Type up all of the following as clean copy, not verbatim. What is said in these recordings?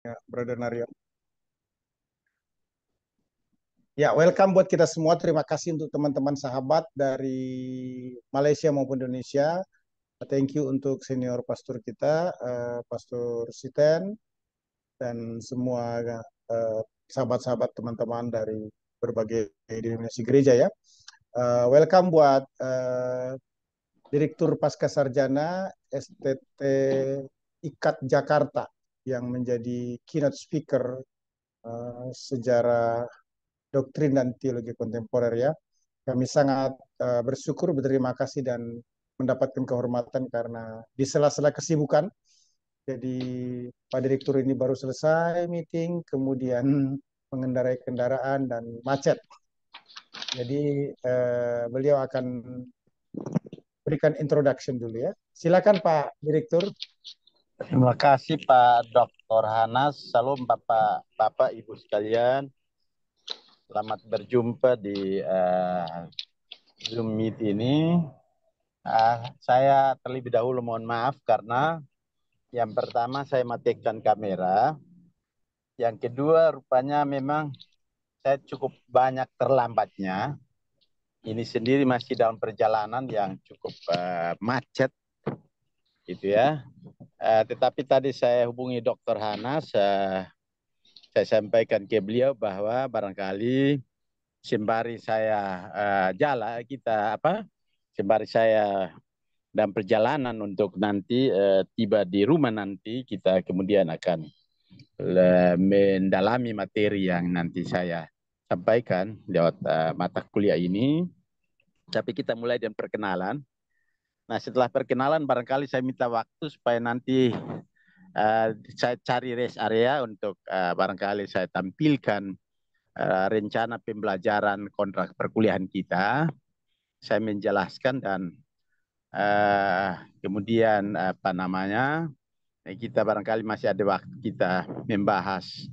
Ya, Brother Naryo. Ya, welcome buat kita semua. Terima kasih untuk teman-teman sahabat dari Malaysia maupun Indonesia. Thank you untuk senior pastor kita, Pastor Siten, dan semua sahabat-sahabat teman-teman dari berbagai denominasi gereja ya. Welcome buat Direktur Pasca Sarjana STT IKAT Jakarta yang menjadi keynote speaker sejarah doktrin dan teologi kontemporer ya. Kami sangat bersyukur, berterima kasih dan mendapatkan kehormatan karena di sela-sela kesibukan. Jadi Pak Direktur ini baru selesai meeting, kemudian mengendarai kendaraan dan macet. Jadi beliau akan berikan introduction dulu ya. Silakan Pak Direktur. Terima kasih Pak Dr. Hanas. Salam Bapak Ibu sekalian. Selamat berjumpa di Zoom Meet ini. Saya terlebih dahulu mohon maaf karena yang pertama saya matikan kamera. Yang kedua rupanya memang saya cukup banyak terlambatnya. Ini sendiri masih dalam perjalanan yang cukup macet gitu ya. Tetapi tadi saya hubungi Dr. Hanas, saya sampaikan ke beliau bahwa barangkali sembari saya sembari saya dalam perjalanan untuk nanti tiba di rumah nanti kita kemudian akan mendalami materi yang nanti saya sampaikan lewat mata kuliah ini. Tapi kita mulai dengan perkenalan. Nah, setelah perkenalan barangkali saya minta waktu supaya nanti saya cari rest area untuk barangkali saya tampilkan rencana pembelajaran kontrak perkuliahan kita. Saya menjelaskan dan kemudian kita barangkali masih ada waktu kita membahas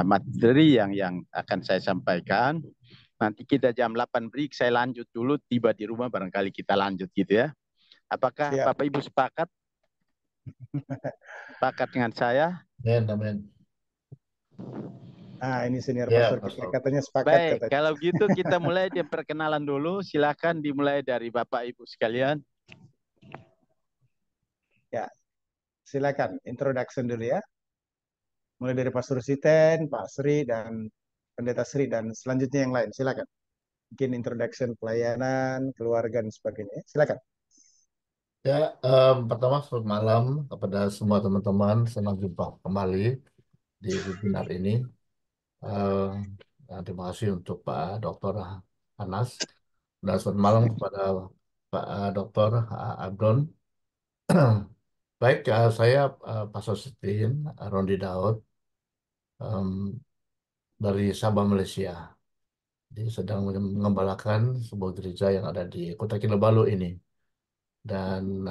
materi yang akan saya sampaikan. Nanti kita jam 8 break, saya lanjut dulu, tiba di rumah barangkali kita lanjut gitu ya. Apakah Siap. Bapak Ibu sepakat? Sepakat dengan saya? Amin. Nah, ini senior Ya, pastor kita Pastor. katanya sepakat Baik, katanya. kalau gitu kita mulai di perkenalan dulu. Silakan dimulai dari Bapak Ibu sekalian. Ya, silakan introduction dulu ya. Mulai dari Pastor Siten, Pak Sri dan Pendeta Sri dan selanjutnya yang lain. Silakan. Mungkin introduction pelayanan, keluarga dan sebagainya. Silakan. Ya, pertama selamat malam kepada semua teman-teman. Senang jumpa kembali di webinar ini. Terima kasih untuk Pak Dr. Anas dan selamat malam kepada Pak Dr. Abdon. Baik, saya Pastor Setin Rondi Daud dari Sabah, Malaysia. Jadi sedang mengembalakan sebuah gereja yang ada di Kota Kinabalu ini. Dan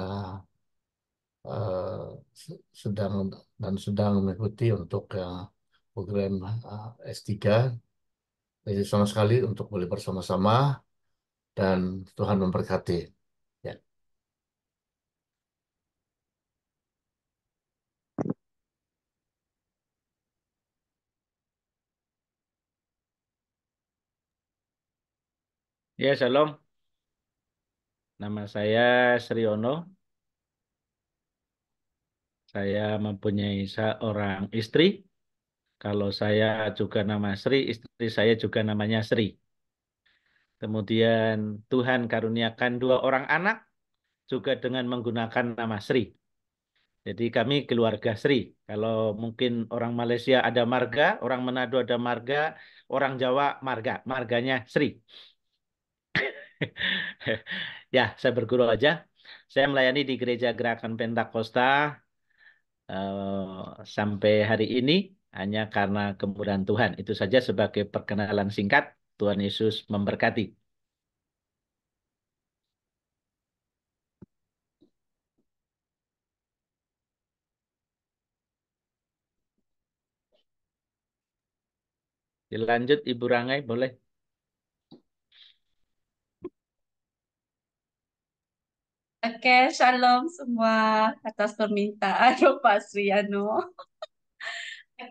sedang sedang mengikuti untuk program S3. Jadi sama sekali untuk boleh bersama-sama dan Tuhan memberkati. Ya. Ya, Shalom. Nama saya Sriono. Saya mempunyai seorang istri. Kalau saya juga nama Sri, istri saya juga namanya Sri. Kemudian Tuhan karuniakan 2 orang anak juga dengan menggunakan nama Sri. Jadi kami keluarga Sri. Kalau mungkin orang Malaysia ada marga, orang Manado ada marga, orang Jawa marga. Marganya Sri. Ya, saya berguru aja. Saya melayani di Gereja Gerakan Pentakosta sampai hari ini hanya karena kemurahan Tuhan. Itu saja sebagai perkenalan singkat. Tuhan Yesus memberkati. Dilanjut Ibu Rangai, boleh? Oke, shalom semua atas permintaan Pak Sriano.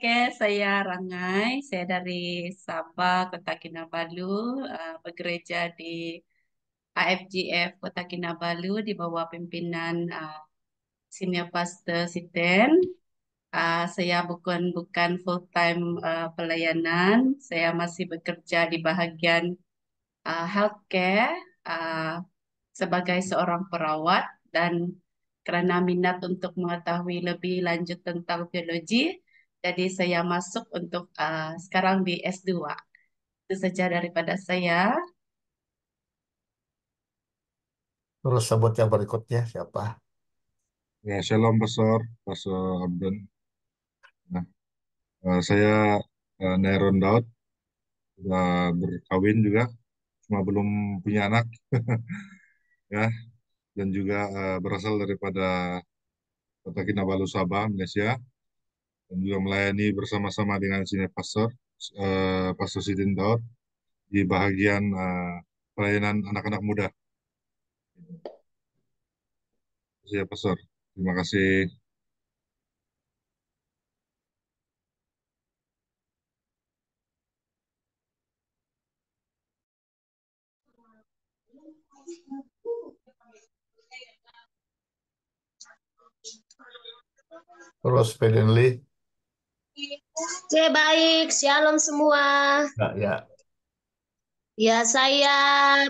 Oke, saya Rangai. Saya dari Sabah, Kota Kinabalu, begereja di AFGF Kota Kinabalu di bawah pimpinan Senior Pastor Siten. Saya bukan full time pelayanan. Saya masih bekerja di bahagian healthcare sebagai seorang perawat dan karena minat untuk mengetahui lebih lanjut tentang teologi, jadi saya masuk untuk sekarang di S2. Itu saja daripada saya. Terus sebut yang berikutnya siapa? Ya, Shalom Pastor Abdon. Nah, saya Neron Daud, sudah berkawin juga, cuma belum punya anak, ya, dan juga berasal daripada Kota Kinabalu, Sabah, Malaysia, dan juga melayani bersama-sama dengan senior pastor, Pastor Sidin Daud, di bahagian pelayanan anak-anak muda. Ya, Pastor. Terima kasih. Terus Fedenli. Oke, baik. Shalom semua. Ya. Ya, saya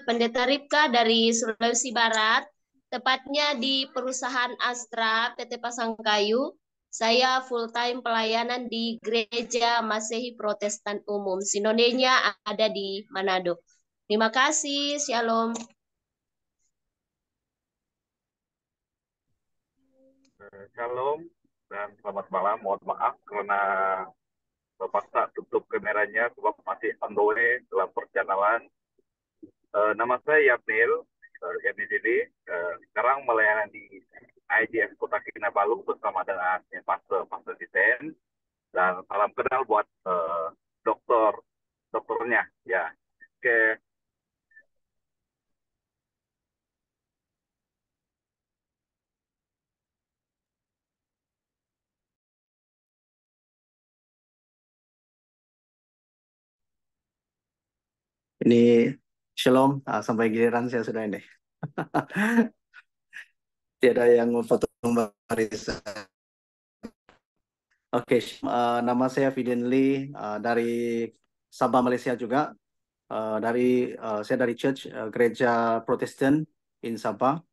Pendeta Ripka dari Sulawesi Barat, tepatnya di perusahaan Astra PT Pasangkayu. Saya full-time pelayanan di Gereja Masehi Protestan Umum. Sinodenya ada di Manado. Terima kasih. Shalom. Shalom dan selamat malam. Mohon maaf karena terpaksa tutup kameranya sebab masih on the way dalam perjalanan. Nama saya Yapnil, Yani Didi. Sekarang melayani di IDF Kota Kinabalu bersama dengan Pastor Diten. Dan salam kenal buat dokternya. Ya, oke. Ini Shalom, sampai giliran saya sudah ini. Tiada yang memotong barisan. Oke, nama saya Fidin Lee dari Sabah, Malaysia juga. Saya dari Church Gereja Protestan in Sabah.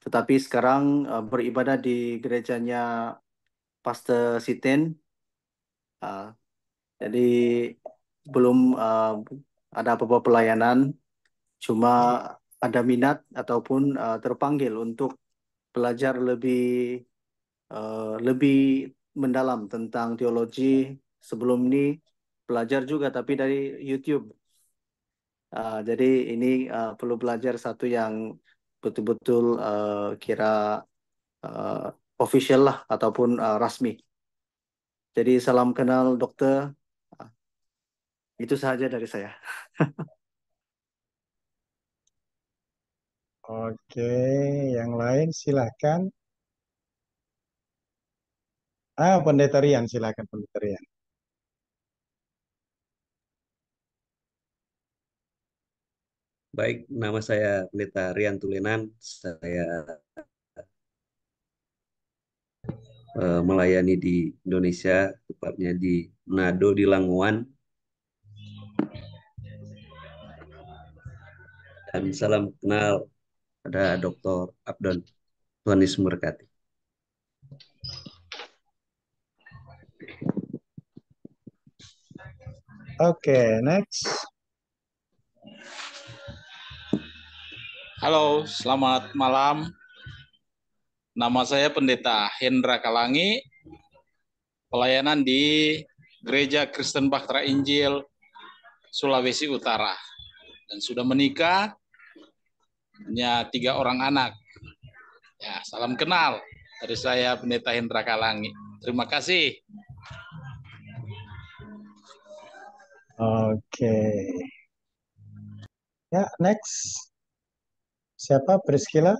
Tetapi sekarang beribadah di gerejanya Pastor Siten. Jadi belum ada apa-apa pelayanan, cuma ada minat ataupun terpanggil untuk belajar lebih mendalam tentang teologi. Sebelum ini belajar juga tapi dari YouTube. Jadi ini perlu belajar satu yang betul-betul kira official lah ataupun rasmi. Jadi salam kenal dokter. Itu saja dari saya. Oke, yang lain silahkan. Pendeta Rian, silahkan Pendeta Rian. Baik, nama saya Pendeta Rian Tulenan. Saya melayani di Indonesia, tepatnya di Manado, di Langowan. Dan salam kenal pada Dr. Abdon. Tuhan Yesus memberkati. Oke, next. Halo, selamat malam. Nama saya Pendeta Hendra Kalangi, pelayanan di Gereja Kristen Bahtera Injil Sulawesi Utara. Dan sudah menikah, punya 3 orang anak. Ya, salam kenal dari saya Pendeta Hendra Kalangi. Terima kasih. Oke. Ya, next. Siapa? Priscilla?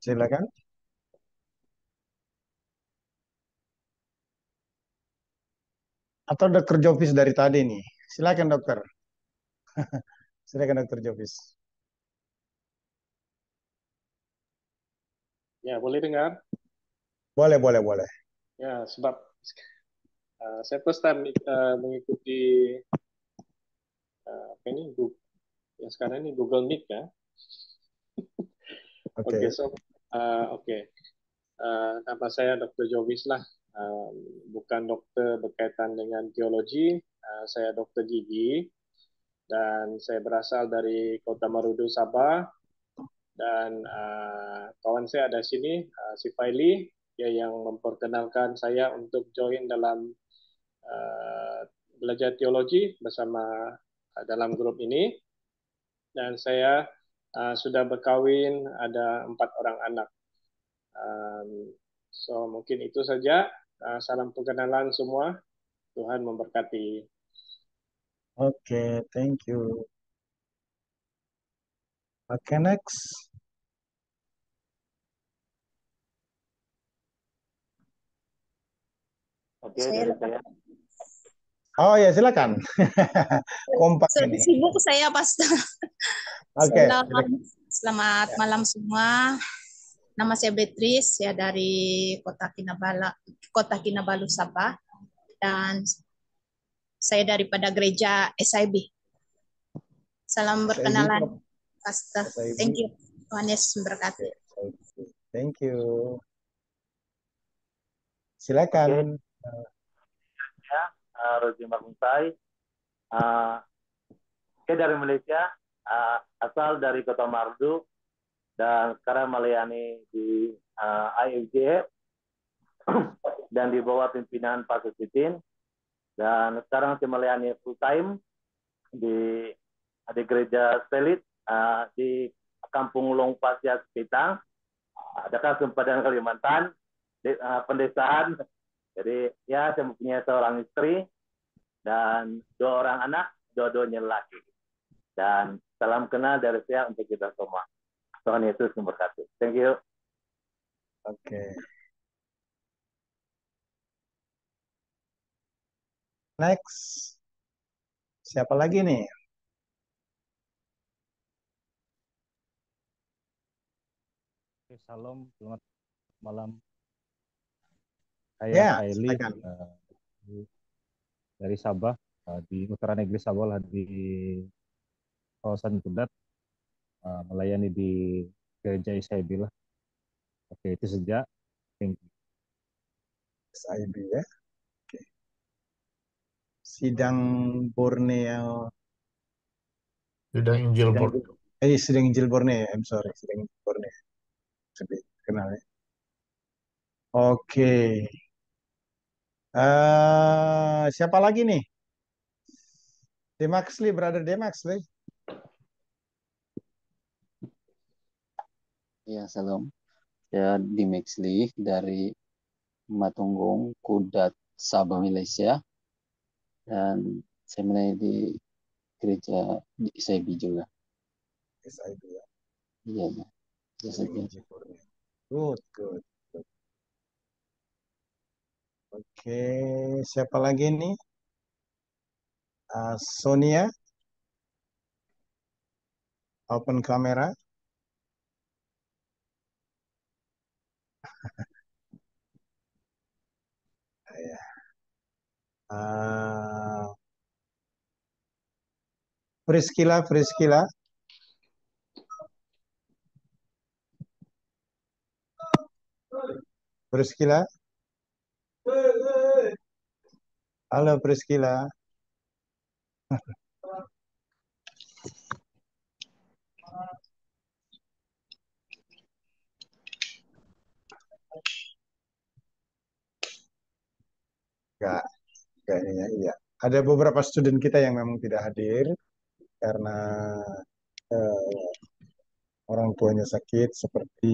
Silakan. Atau dokter Jovis dari tadi nih. Silakan dokter. Silakan dokter Jovis. Ya, boleh dengar? Boleh, boleh, boleh. Ya, sebab saya first time mengikuti apa ini yang sekarang ini Google Meet ya. Oke. Oke, so oke. Nama saya Dr. Jovis lah. Bukan dokter berkaitan dengan teologi. Saya dokter gigi dan saya berasal dari Kota Marudu, Sabah. Dan kawan saya ada sini, si Faili, dia yang memperkenalkan saya untuk join dalam belajar teologi bersama dalam grup ini. Dan saya sudah berkahwin, ada 4 orang anak. So mungkin itu saja. Salam perkenalan semua. Tuhan memberkati. Oke, thank you. Oke, next. Oke, dari saya. Oh ya, silakan. Kompak ini. Sibuk saya, Pastor. Oke. Selamat malam semua. Nama saya Beatrice, ya dari Kota Kinabalu, Sabah. Dan saya daripada gereja SIB. Salam berkenalan, Pastor. Thank you. Tuhan Yesus memberkati. Thank you. Silakan. Ya, Roji Marmuntai. Saya dari Malaysia, asal dari Kota Marudu, dan sekarang melayani di IFJF dan di bawah pimpinan Pak Susitin. Dan sekarang saya melayani full time di gereja Selit di Kampung Longpasya Sepitang, dekat Sempadan Kalimantan, di pendesaan. Jadi ya, saya mempunyai seorang istri dan 2 orang anak, dua-duanya laki. Dan salam kenal dari saya untuk kita semua. Tuhan Yesus memberkati. Thank you. Oke. Next. Siapa lagi nih? Salam, selamat malam. Saya Faili dari Sabah, di Utara Negeri Sabah lah, di kawasan Kudat, melayani di gereja SIB lah. Oke, itu saja. Thank you. SIB ya. Oke. Sidang Borneo. Sidang Injil Borneo. Sidang Injil Borneo. I'm sorry, Sidang Injil Borneo. Sedih kenal ya. Oke. Siapa lagi nih? Demaxley, brother Demaxley. Ya, salam. Saya Dimexli dari Matunggung, Kudat, Sabah, Malaysia. Dan saya melayani di gereja di SIB juga. SIB ya? Iya, ya. Good, good. Oke, siapa lagi nih? Sonia. Open kamera. Ya. Priscilla. Halo Priscilla. Enggak, kayaknya iya. Ada beberapa student kita yang memang tidak hadir karena orang tuanya sakit, seperti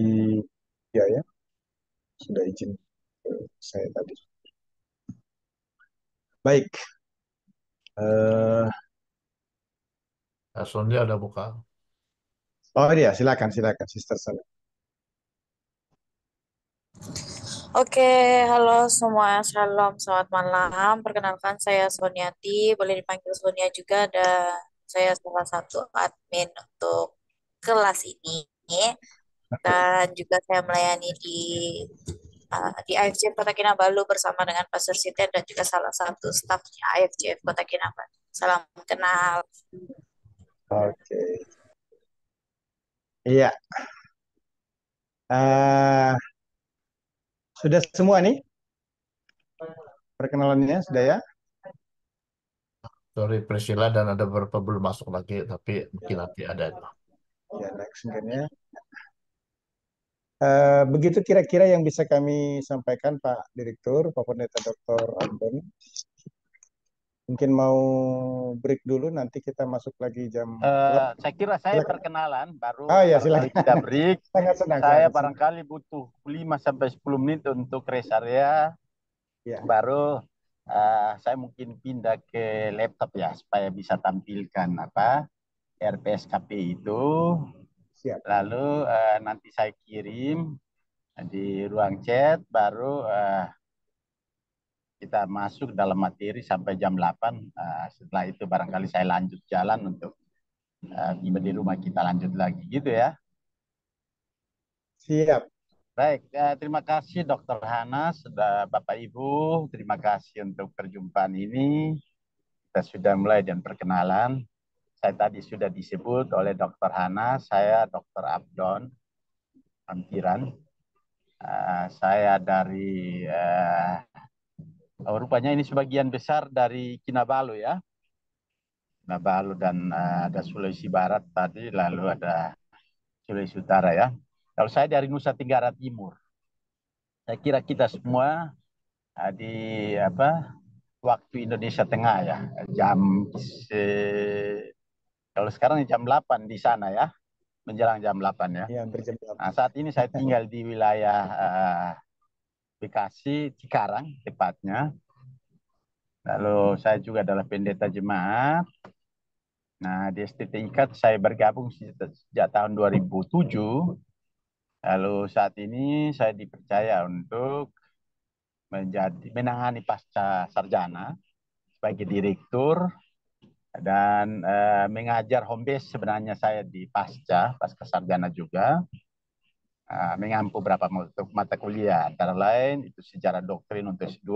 dia ya, sudah izin saya tadi. Baik. Sonia ada buka. Oh iya, silakan Sister Sonia. Oke, halo semua, shalom, selamat malam. Perkenalkan saya Soniati, boleh dipanggil Sonia juga, dan saya salah satu admin untuk kelas ini. Dan juga saya melayani di AFC Kota Kinabalu bersama dengan Pastor Siten dan juga salah satu stafnya AFC Kota Kinabalu. Salam kenal. Oke. Iya. Eh, sudah semua nih perkenalannya sudah ya? Sorry Priscilla dan ada beberapa belum masuk lagi, tapi mungkin nanti ada itu. Ya, next mungkin ya. Begitu kira-kira yang bisa kami sampaikan Pak Direktur, Pak Pendeta Dr. Anton. Mungkin mau break dulu, nanti kita masuk lagi jam 8. Saya kira saya Silakan. perkenalan, baru Oh ya, barangkali silakan. kita break. Sangat senang. Saya Sangat senang. barangkali butuh 5 sampai 10 menit untuk rest area. Ya. Baru saya mungkin pindah ke laptop ya supaya bisa tampilkan apa RPSKP itu. Siap. Lalu nanti saya kirim di ruang chat, baru kita masuk dalam materi sampai jam 8. Setelah itu barangkali saya lanjut jalan untuk tiba di rumah kita lanjut lagi gitu ya. Siap. Baik, terima kasih Dr. Hanas, Bapak Ibu, terima kasih untuk perjumpaan ini. Kita sudah mulai dan perkenalan. Saya tadi sudah disebut oleh Dr. Hanas, saya Dr. Abdon Ampiran. Saya dari rupanya ini sebagian besar dari Kinabalu ya. Kinabalu dan ada Sulawesi Barat tadi, lalu ada Sulawesi Utara ya. Kalau saya dari Nusa Tenggara Timur. Saya kira kita semua di waktu Indonesia Tengah ya. Kalau sekarang jam 8 di sana ya. Menjelang jam 8 ya. Ya, berjam 8. Nah, saat ini saya tinggal di wilayah Bekasi, Cikarang tepatnya. Lalu saya juga adalah pendeta jemaat. Nah, di STT IKAT saya bergabung sejak tahun 2007. Lalu saat ini saya dipercaya untuk menangani pasca sarjana sebagai direktur dan mengajar home base. Sebenarnya saya di pasca sarjana juga. Mengampu beberapa mata kuliah, antara lain itu sejarah doktrin untuk S2,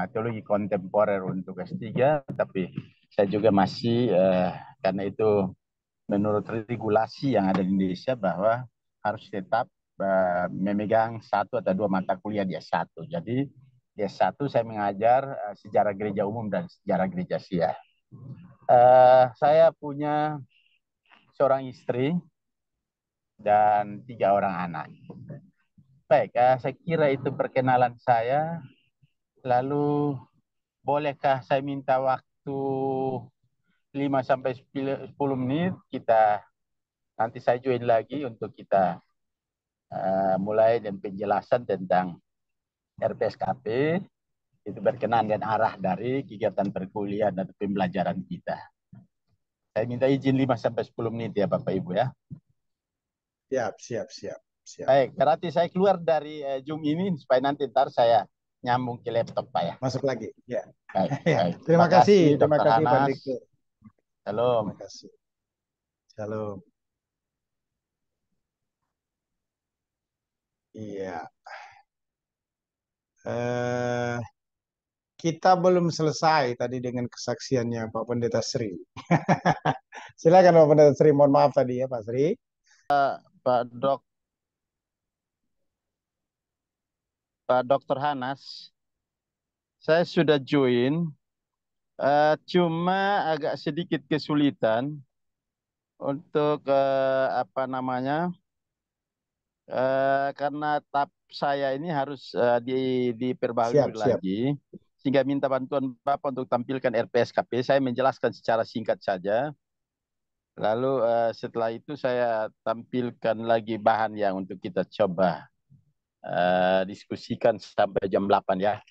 teologi kontemporer untuk S3, tapi saya juga masih karena itu menurut regulasi yang ada di Indonesia bahwa harus tetap memegang 1 atau 2 mata kuliah di S1. Jadi di S1 saya mengajar sejarah gereja umum dan sejarah gereja Sia. Saya punya seorang istri dan 3 orang anak. Baik, saya kira itu perkenalan saya. Lalu bolehkah saya minta waktu 5 sampai 10 menit, kita nanti saya join lagi untuk kita mulai dan penjelasan tentang RPSKP, itu berkenaan dan arah dari kegiatan perkuliahan dan pembelajaran kita. Saya minta izin 5 sampai 10 menit ya Bapak Ibu ya. Siap. Baik, berarti saya keluar dari Zoom ini supaya nanti ntar saya nyambung ke laptop Pak ya. Masuk lagi. Ya. Baik. Terima kasih Dr. Pak Hanas. Direktur. Shalom. Terima kasih. Shalom. Iya. Kita belum selesai tadi dengan kesaksiannya Pak Pendeta Sri. Silakan Pak Pendeta Sri. Mohon maaf tadi ya Pak Sri. Pak Dr. Hanas, saya sudah join, cuma agak sedikit kesulitan untuk karena tab saya ini harus diperbarui lagi, sehingga minta bantuan Bapak untuk tampilkan RPSKP. Saya menjelaskan secara singkat saja. Lalu setelah itu saya tampilkan lagi bahan yang untuk kita coba diskusikan sampai jam 8 ya.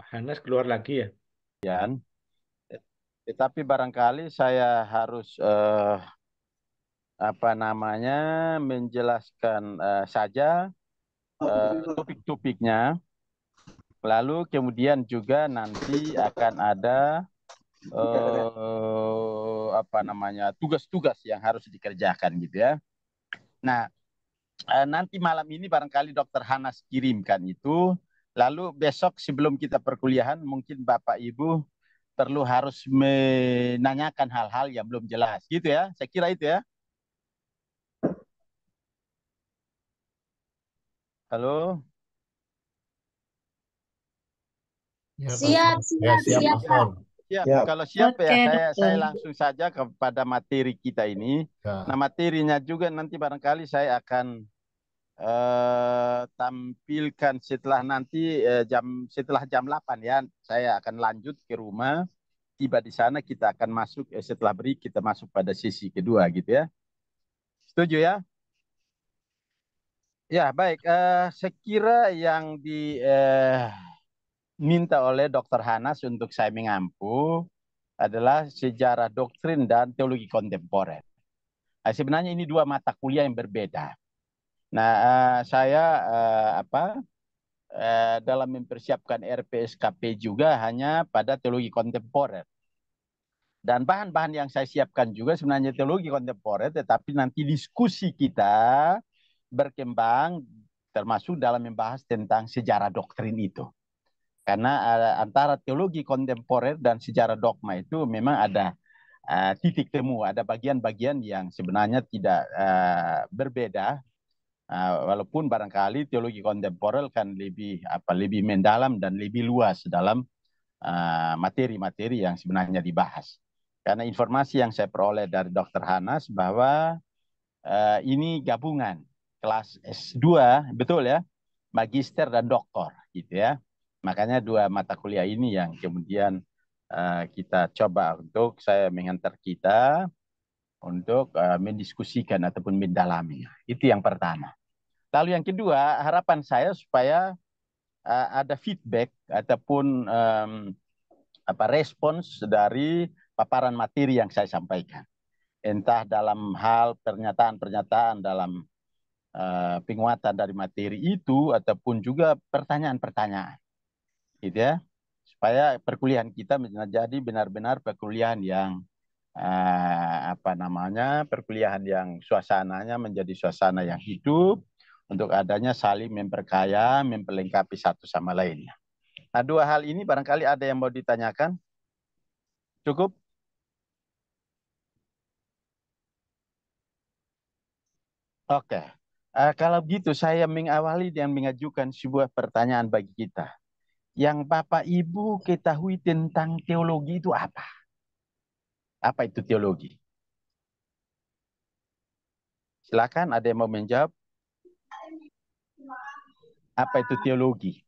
Hanas keluar lagi ya. Tetapi barangkali saya harus apa namanya menjelaskan saja topik-topiknya. Lalu kemudian juga nanti akan ada apa namanya tugas-tugas yang harus dikerjakan gitu ya. Nah, nanti malam ini barangkali Dokter Hanas kirimkan itu. Lalu besok sebelum kita perkuliahan mungkin Bapak Ibu perlu harus menanyakan hal-hal yang belum jelas gitu ya. Saya kira itu ya. Halo. Ya, Siap, Pastor. Ya, siap, siap, siap, Pastor. Pak. Siap. Ya, Kalau siap Oke, ya dokter. saya langsung saja kepada materi kita ini. Ya. Nah, materinya juga nanti barangkali saya akan tampilkan setelah jam 8 ya. Saya akan lanjut ke rumah. Tiba di sana kita akan masuk setelah break kita masuk pada sesi kedua gitu ya. Setuju ya? Ya, baik. Saya kira yang diminta oleh Dr. Hanas untuk saya mengampu adalah sejarah doktrin dan teologi kontemporer. Nah, sebenarnya ini dua mata kuliah yang berbeda. Nah, saya dalam mempersiapkan RPSKP juga hanya pada teologi kontemporer. Dan bahan-bahan yang saya siapkan juga sebenarnya teologi kontemporer, tetapi nanti diskusi kita berkembang termasuk dalam membahas tentang sejarah doktrin itu. Karena antara teologi kontemporer dan sejarah dogma itu memang ada titik temu, ada bagian-bagian yang sebenarnya tidak berbeda, walaupun barangkali teologi kontemporer kan lebih mendalam dan lebih luas dalam materi-materi yang sebenarnya dibahas. Karena informasi yang saya peroleh dari Dr. Hanas bahwa ini gabungan kelas S2, betul ya, magister dan doktor, gitu ya. Makanya dua mata kuliah ini yang kemudian kita coba untuk saya mengantar kita untuk mendiskusikan ataupun mendalami. Itu yang pertama. Lalu yang kedua, harapan saya supaya ada feedback ataupun respons dari paparan materi yang saya sampaikan. Entah dalam hal pernyataan-pernyataan dalam penguatan dari materi itu ataupun juga pertanyaan-pertanyaan. Gitu ya. Supaya perkuliahan kita menjadi benar-benar perkuliahan yang perkuliahan yang suasananya menjadi suasana yang hidup untuk adanya saling memperkaya, memperlengkapi satu sama lainnya. Nah, dua hal ini barangkali ada yang mau ditanyakan? Cukup? Oke. Kalau begitu saya mengawali dan mengajukan sebuah pertanyaan bagi kita. Yang Bapak Ibu ketahui tentang teologi itu apa? Apa itu teologi? Silakan, ada yang mau menjawab? Apa itu teologi?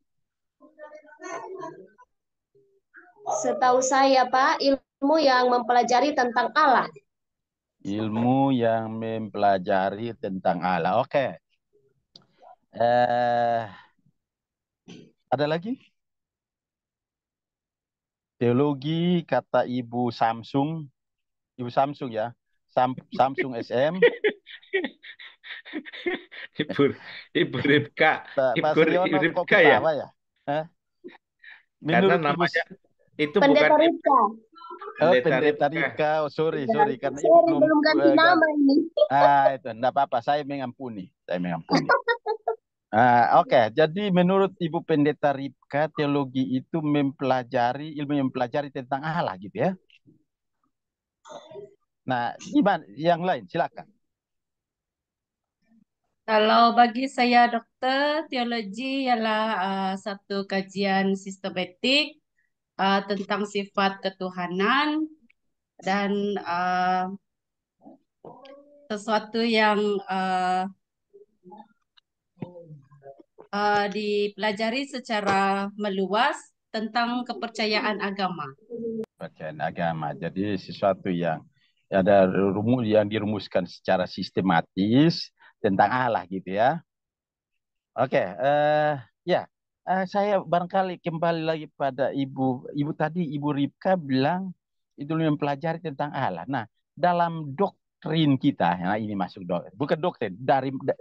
Setahu saya, Pak, ilmu yang mempelajari tentang Allah. Ilmu yang mempelajari tentang Allah. Oke. Ada lagi? Teologi kata Ibu Samsung ya, Samsung SM. Ibu Ripka, Pak Suryono kok ketawa ya? Karena Menurut namanya itu Pendeta bukan Ripka. Pendeta Ripka. Oh, sorry karena Ibu Sorry, belum ganti nama ini. Itu enggak apa-apa, saya mengampuni. Oke, jadi menurut Ibu Pendeta Ripka, teologi itu ilmu yang mempelajari tentang Allah gitu ya. Nah, gimana yang lain? Silakan. Kalau bagi saya dokter, teologi ialah satu kajian sistematik tentang sifat ketuhanan dan sesuatu yang dipelajari secara meluas tentang kepercayaan agama. Kepercayaan agama. Jadi sesuatu yang ada rumus yang dirumuskan secara sistematis tentang Allah gitu ya. Oke, ya. saya barangkali kembali lagi pada ibu tadi, Ibu Ripka bilang itu mempelajari tentang Allah. Nah, dalam doktrin kita, nah ini masuk bukan doktrin,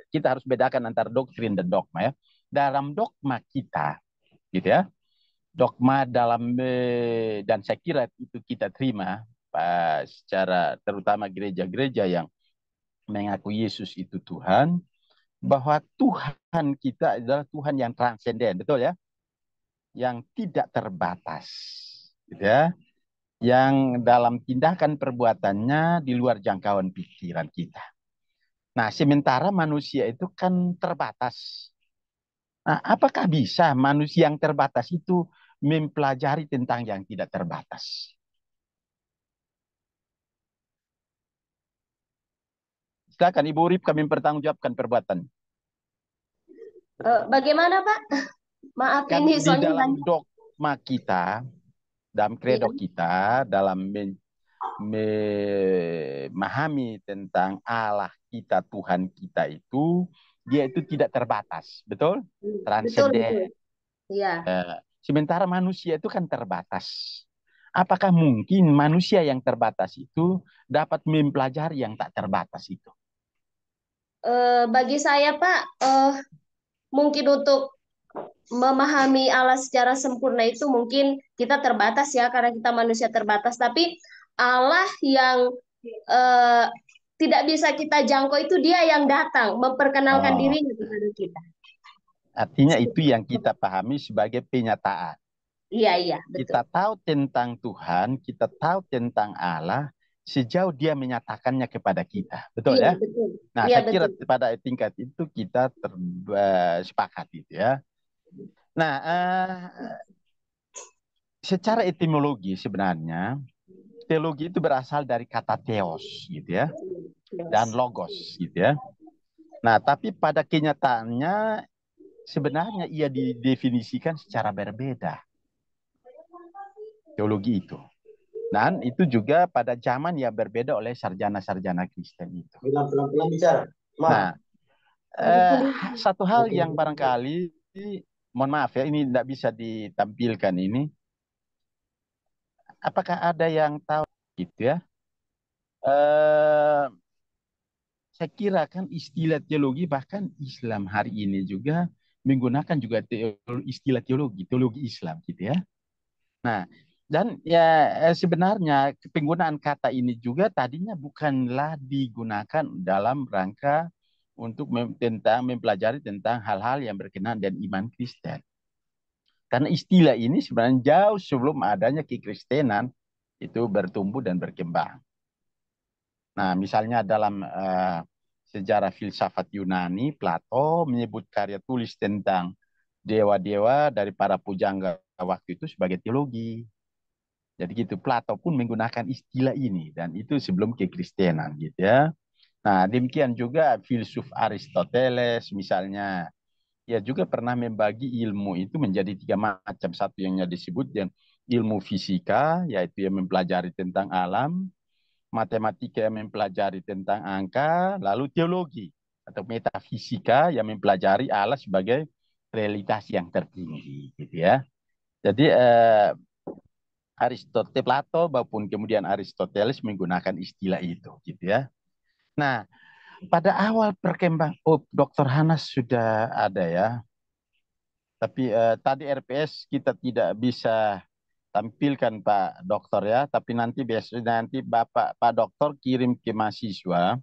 kita harus bedakan antara doktrin dan dogma ya. Dalam dogma kita, gitu ya, dogma dalam dan saya kira itu kita terima secara terutama gereja-gereja yang mengaku Yesus itu Tuhan, bahwa Tuhan kita adalah Tuhan yang transenden, betul ya? Yang tidak terbatas, gitu ya? Yang dalam tindakan perbuatannya di luar jangkauan pikiran kita. Nah, sementara manusia itu kan terbatas. Nah, apakah bisa manusia yang terbatas itu mempelajari tentang yang tidak terbatas? Silakan Ibu Urip, kami mempertanggungjawabkan perbuatan. Bagaimana Pak? Maaf Kan ini di soalnya dalam banyak. dogma kita, dalam kredo kita, dalam memahami tentang Allah kita, Tuhan kita itu, dia itu tidak terbatas, betul? Betul, Transenden. betul. Iya. Sementara manusia itu kan terbatas. Apakah mungkin manusia yang terbatas itu dapat mempelajari yang tak terbatas itu? Bagi saya Pak, mungkin untuk memahami Allah secara sempurna itu mungkin kita terbatas ya karena kita manusia terbatas. Tapi Allah yang tidak bisa kita jangkau itu Dia yang datang memperkenalkan dirinya kepada kita. Artinya itu yang kita pahami sebagai penyataan. Iya, betul. Kita tahu tentang Tuhan, kita tahu tentang Allah sejauh Dia menyatakannya kepada kita, betul Iya, ya? betul. Nah, Iya, saya kira betul. pada tingkat itu kita sepakat itu ya. Nah, secara etimologi sebenarnya teologi itu berasal dari kata theos gitu ya, dan logos gitu ya. Nah, tapi pada kenyataannya sebenarnya ia didefinisikan secara berbeda teologi itu. Dan itu juga pada zaman yang berbeda oleh sarjana-sarjana Kristen itu. Pelan-pelan bicara. Nah, satu hal yang barangkali, mohon maaf ya, ini tidak bisa ditampilkan ini. Apakah ada yang tahu gitu ya? Saya kira kan istilah teologi, bahkan Islam hari ini juga menggunakan juga istilah teologi Islam gitu ya. Nah, dan ya sebenarnya penggunaan kata ini juga tadinya bukanlah digunakan dalam rangka untuk mempelajari tentang hal-hal yang berkenaan dengan iman Kristen. Karena istilah ini sebenarnya jauh sebelum adanya kekristenan itu bertumbuh dan berkembang. Nah, misalnya dalam sejarah filsafat Yunani, Plato menyebut karya tulis tentang dewa-dewa dari para pujangga waktu itu sebagai teologi. Jadi gitu, Plato pun menggunakan istilah ini dan itu sebelum kekristenan gitu ya. Nah, demikian juga filsuf Aristoteles misalnya, ya juga pernah membagi ilmu itu menjadi 3 macam. Satu yang disebut yang ilmu fisika, yaitu yang mempelajari tentang alam, matematika yang mempelajari tentang angka, lalu teologi atau metafisika yang mempelajari Allah sebagai realitas yang tertinggi gitu ya. Jadi Aristoteles, Plato maupun kemudian Aristoteles menggunakan istilah itu gitu ya. Nah, pada awal perkembang Dr. Hanas sudah ada ya. Tapi tadi RPS kita tidak bisa tampilkan Pak Dokter ya, tapi nanti Pak Dokter kirim ke mahasiswa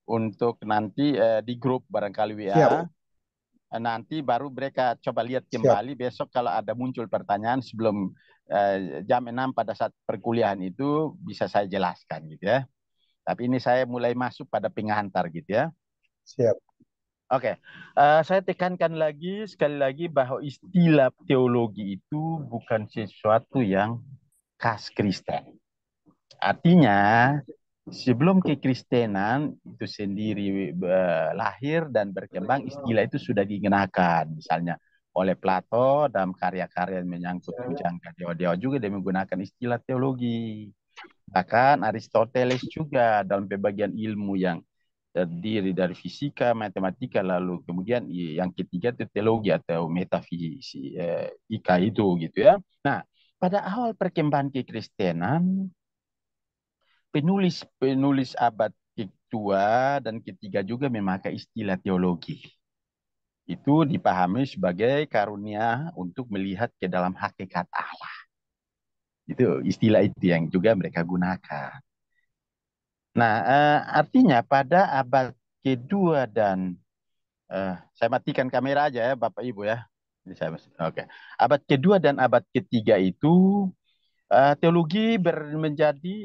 untuk nanti di grup barangkali WA. Siap. Nanti baru mereka coba lihat kembali. Besok kalau ada muncul pertanyaan sebelum jam 6 pada saat perkuliahan itu bisa saya jelaskan gitu ya. Tapi ini saya mulai masuk pada penghantar gitu ya. Siap. Oke, saya tekankan lagi sekali lagi bahwa istilah teologi itu bukan sesuatu yang khas Kristen. Artinya sebelum kekristenan itu sendiri lahir dan berkembang, istilah itu sudah digunakan. Misalnya oleh Plato dalam karya-karya yang menyangkut pujangga dewa-dewa juga dia menggunakan istilah teologi. Bahkan Aristoteles juga dalam pembagian ilmu yang terdiri dari fisika, matematika, lalu kemudian yang ketiga itu teologi atau metafisika itu gitu ya. Nah, pada awal perkembangan kekristenan, penulis abad kedua dan ketiga juga memakai istilah teologi. Itu dipahami sebagai karunia untuk melihat ke dalam hakikat Allah. Itu istilah itu yang juga mereka gunakan. Nah, artinya pada abad kedua dan saya matikan kamera aja ya, Bapak Ibu ya. Oke. Abad kedua dan abad ketiga itu teologi menjadi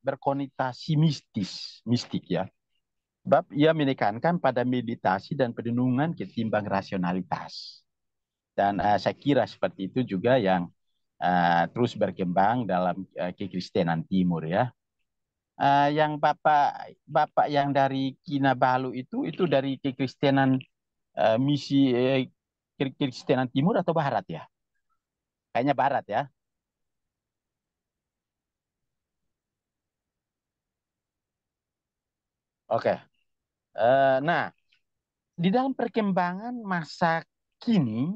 berkonotasi mistik ya. Bab ia menekankan pada meditasi dan perenungan ketimbang rasionalitas. Dan saya kira seperti itu juga yang terus berkembang dalam kekristenan Timur ya. Yang Bapak yang dari Kinabalu itu dari kekristenan misi kekristenan Timur atau Barat ya? Kayaknya Barat ya. Oke. Nah, di dalam perkembangan masa kini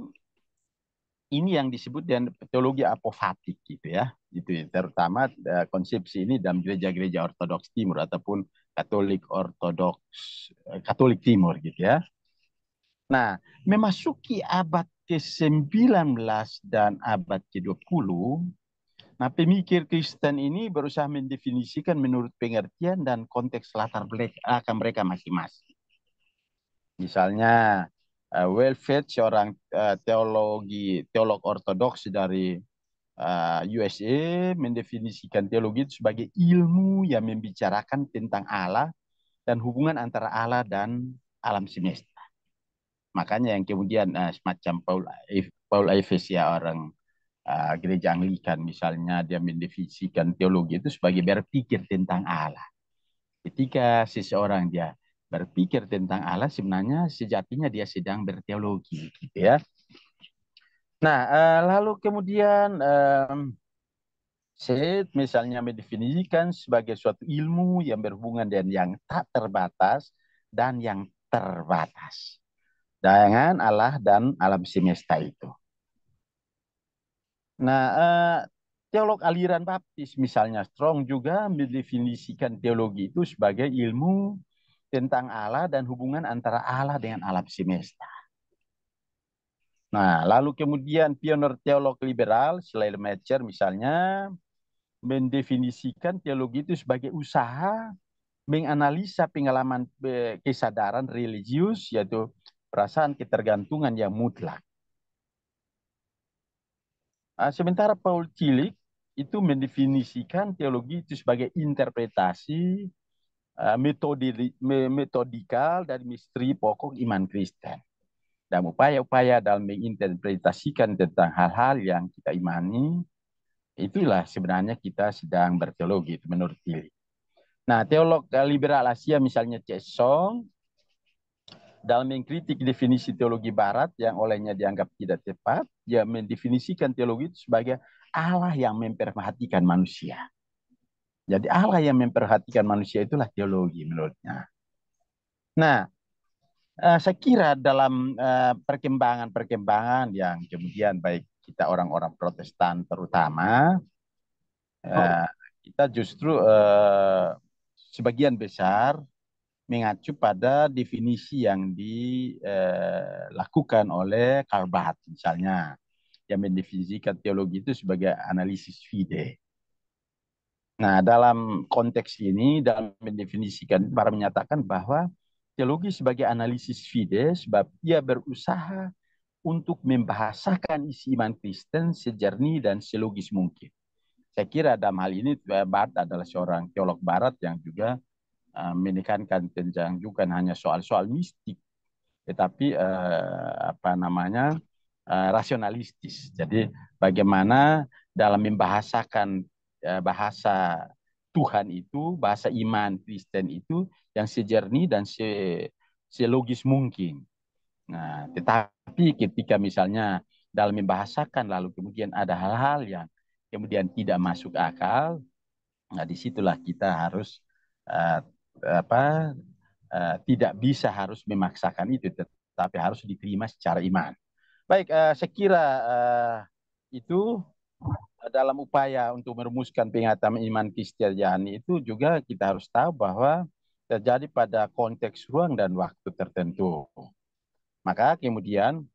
ini yang disebut dengan teologi apofatik gitu ya. Itu terutama konsepsi ini dalam gereja-gereja Ortodoks Timur ataupun Katolik Timur gitu ya. Nah, memasuki abad ke-19 dan abad ke-20, nah pemikir Kristen ini berusaha mendefinisikan menurut pengertian dan konteks latar belakang mereka masing-masing. Misalnya, Welford, seorang teolog ortodoks dari USA, mendefinisikan teologi itu sebagai ilmu yang membicarakan tentang Allah dan hubungan antara Allah dan alam semesta. Makanya yang kemudian semacam Paul Eves ya, orang gereja Anglikan misalnya, dia mendefinisikan teologi itu sebagai berpikir tentang Allah. Ketika seseorang dia berpikir tentang Allah, sebenarnya sejatinya dia sedang berteologi gitu ya. Nah, lalu kemudian Seth misalnya mendefinisikan sebagai suatu ilmu yang berhubungan dengan yang tak terbatas dan yang terbatas dengan Allah dan alam semesta itu. Nah, teolog aliran baptis misalnya Strong juga mendefinisikan teologi itu sebagai ilmu tentang Allah dan hubungan antara Allah dengan alam semesta. Nah, lalu kemudian pionir teolog liberal Schleiermacher misalnya mendefinisikan teologi itu sebagai usaha menganalisa pengalaman kesadaran religius, yaitu perasaan ketergantungan yang mutlak. Sementara Paul Tillich itu mendefinisikan teologi itu sebagai interpretasi metodikal dari misteri pokok iman Kristen. Dan upaya-upaya dalam menginterpretasikan tentang hal-hal yang kita imani, itulah sebenarnya kita sedang berteologi, itu menurut Tillich. Nah, teolog liberal Asia misalnya Song dalam mengkritik definisi teologi barat yang olehnya dianggap tidak tepat, dia mendefinisikan teologi itu sebagai Allah yang memperhatikan manusia. Jadi Allah yang memperhatikan manusia itulah teologi menurutnya. Nah, saya kira dalam perkembangan-perkembangan yang kemudian baik kita orang-orang Protestan terutama, kita justru sebagian besar mengacu pada definisi yang dilakukan oleh Karl Barth misalnya, yang mendefinisikan teologi itu sebagai analisis fide. Nah, dalam konteks ini, dalam mendefinisikan, para menyatakan bahwa teologi sebagai analisis fide sebab ia berusaha untuk membahasakan isi iman Kristen sejernih dan selogis mungkin. Saya kira dalam hal ini Barth adalah seorang teolog barat yang juga menekankan tentang bukan hanya soal-soal mistik, tetapi rasionalistis. Jadi bagaimana dalam membahasakan bahasa Tuhan itu, bahasa iman Kristen itu yang sejernih dan selogis mungkin. Nah, tetapi ketika misalnya dalam membahasakan lalu kemudian ada hal-hal yang kemudian tidak masuk akal, nah disitulah kita harus tidak bisa harus memaksakan itu, tetapi harus diterima secara iman. Baik, saya kira itu dalam upaya untuk merumuskan pengetahuan iman Kristiani itu juga kita harus tahu bahwa terjadi pada konteks ruang dan waktu tertentu. Maka kemudian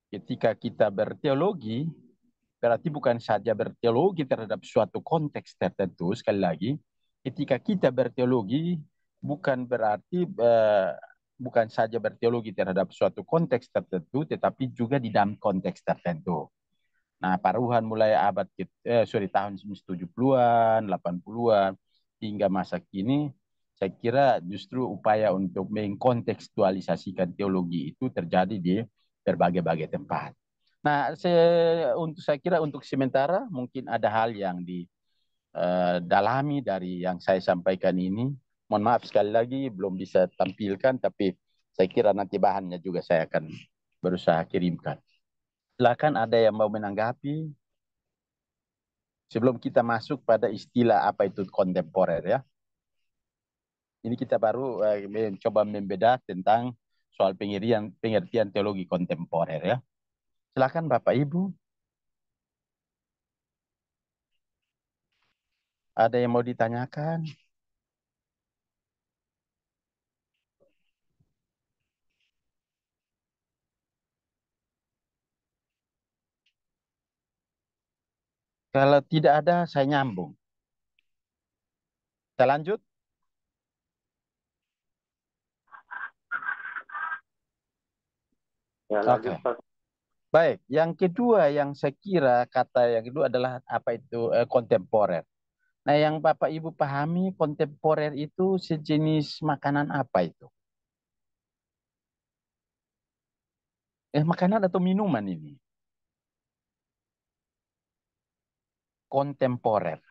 ketika kita berteologi, berarti bukan saja berteologi terhadap suatu konteks tertentu, sekali lagi, ketika kita berteologi bukan berarti bukan saja berteologi terhadap suatu konteks tertentu, tetapi juga di dalam konteks tertentu. Nah, paruhan mulai tahun 70-an, 80-an, hingga masa kini, saya kira justru upaya untuk mengkontekstualisasikan teologi itu terjadi di berbagai-bagai tempat. Nah, saya kira untuk sementara mungkin ada hal yang didalami dari yang saya sampaikan ini. Mohon maaf sekali lagi belum bisa tampilkan, tapi saya kira nanti bahannya juga saya akan berusaha kirimkan. Silakan ada yang mau menanggapi sebelum kita masuk pada istilah apa itu kontemporer ya. Ini kita baru mencoba membedah tentang soal pengertian teologi kontemporer ya. Silakan Bapak Ibu. Ada yang mau ditanyakan? Kalau tidak ada, saya nyambung. Saya lanjut. Ya, lanjut, Oke. Pak. Baik, yang kedua yang saya kira kata yang kedua adalah apa itu kontemporer. Nah, yang Bapak Ibu pahami kontemporer itu sejenis makanan apa itu? Makanan atau minuman ini? Kontemporer.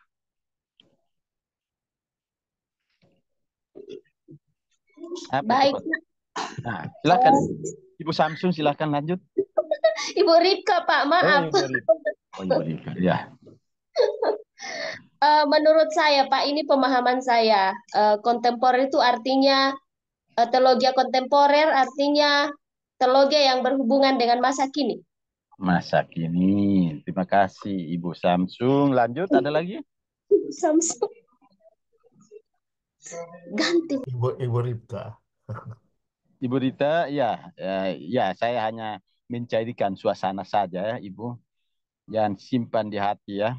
Apa Baik. itu? Nah, silakan Ibu Samsung, silakan lanjut. Ibu Ripka, Pak, maaf. Ibu Ripka. Oh, Ibu Ripka, ya. Menurut saya, Pak, ini pemahaman saya. Kontemporer itu artinya teologi kontemporer artinya teologi yang berhubungan dengan masa kini. Masa kini. Terima kasih Ibu Samsung. Lanjut, ada lagi? Samsung. Ganti. Ibu Ripka. Ibu Rita, ya saya hanya mencairkan suasana saja ya, Ibu. Jangan simpan di hati ya.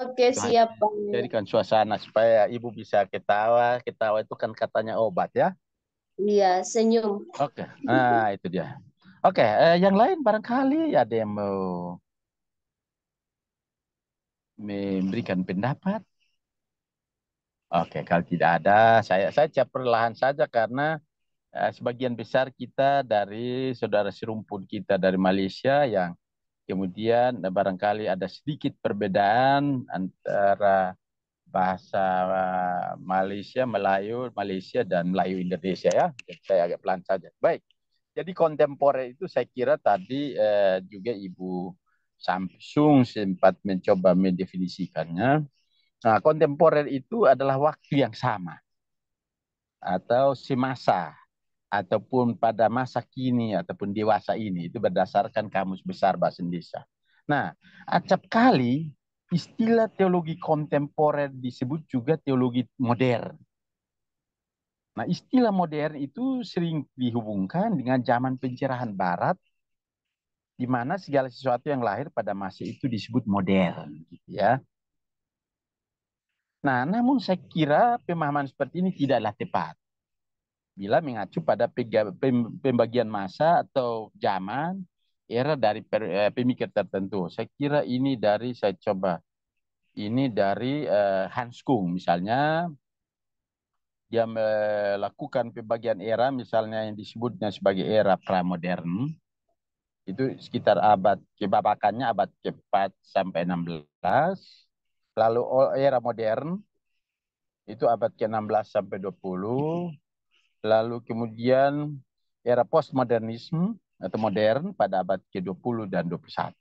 Oke, siap, Pak. Cairkan suasana supaya Ibu bisa ketawa. Ketawa itu kan katanya obat ya. Iya, senyum. Oke, nah itu dia. Oke, yang lain barangkali ada yang mau memberikan pendapat. Oke, kalau tidak ada, saya perlahan saja karena sebagian besar kita dari saudara serumpun kita dari Malaysia yang kemudian barangkali ada sedikit perbedaan antara bahasa Malaysia, Melayu Malaysia dan Melayu Indonesia ya. Jadi saya agak pelan saja. Baik. Jadi kontemporer itu saya kira tadi juga Ibu Samsung sempat mencoba mendefinisikannya. Nah, kontemporer itu adalah waktu yang sama atau semasa ataupun pada masa kini ataupun dewasa ini, itu berdasarkan Kamus Besar Bahasa Indonesia. Nah, acap kali istilah teologi kontemporer disebut juga teologi modern. Nah, istilah modern itu sering dihubungkan dengan zaman pencerahan Barat, di mana segala sesuatu yang lahir pada masa itu disebut modern, gitu ya. Nah, namun saya kira pemahaman seperti ini tidaklah tepat bila mengacu pada pembagian masa atau zaman era dari pemikir tertentu. Saya kira ini dari Hans Kung misalnya, dia melakukan pembagian era misalnya yang disebutnya sebagai era pramodern. Itu sekitar kebabakannya abad ke-4 sampai 16. Lalu era modern itu abad ke-16 sampai 20. Lalu kemudian era postmodernisme atau modern pada abad ke-20 dan 21.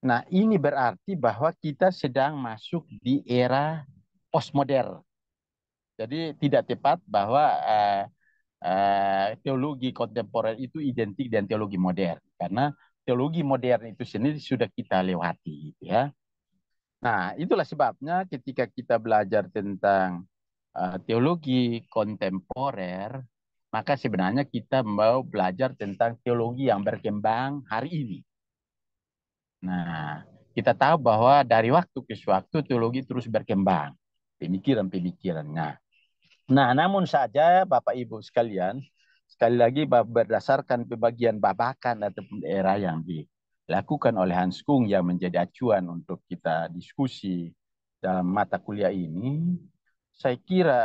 Nah, ini berarti bahwa kita sedang masuk di era postmodern. Jadi tidak tepat bahwa teologi kontemporer itu identik dengan teologi modern, karena teologi modern itu sendiri sudah kita lewati, gitu ya. Nah, itulah sebabnya ketika kita belajar tentang teologi kontemporer, maka sebenarnya kita mau belajar tentang teologi yang berkembang hari ini. Nah, kita tahu bahwa dari waktu ke waktu teologi terus berkembang, pemikiran-pemikirannya. Nah, namun saja Bapak Ibu sekalian, sekali lagi berdasarkan pembagian babakan ataupun daerah yang dilakukan oleh Hans Kung yang menjadi acuan untuk kita diskusi dalam mata kuliah ini, saya kira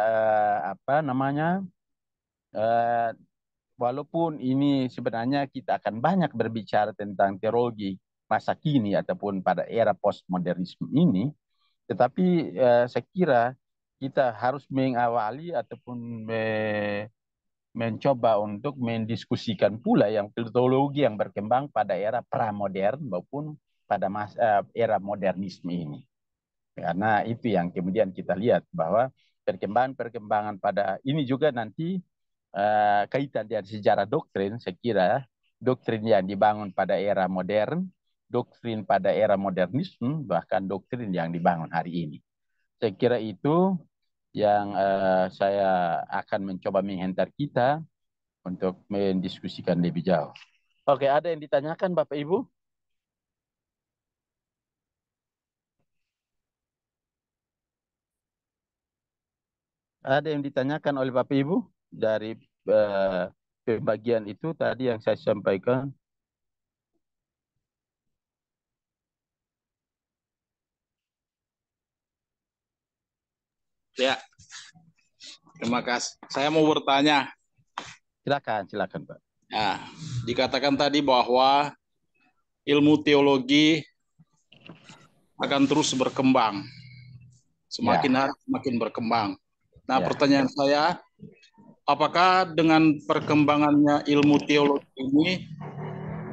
walaupun ini sebenarnya kita akan banyak berbicara tentang teologi masa kini ataupun pada era postmodernisme ini, tetapi saya kira kita harus mengawali ataupun mencoba untuk mendiskusikan pula yang teologi yang berkembang pada era pramodern maupun pada era modernisme ini. Karena itu yang kemudian kita lihat bahwa perkembangan-perkembangan pada ini juga nanti kaitan dengan sejarah doktrin. Saya kira doktrin yang dibangun pada era modern, doktrin pada era modernisme, bahkan doktrin yang dibangun hari ini. Saya kira itu yang saya akan mencoba menghantar kita untuk mendiskusikan lebih jauh. Oke, ada yang ditanyakan Bapak Ibu? Ada yang ditanyakan oleh Bapak Ibu dari pembagian itu tadi yang saya sampaikan? Ya, terima kasih. Saya mau bertanya. Silakan Pak. Nah, dikatakan tadi bahwa ilmu teologi akan terus berkembang. Semakin hari semakin berkembang. Nah, pertanyaan saya, apakah dengan perkembangannya ilmu teologi ini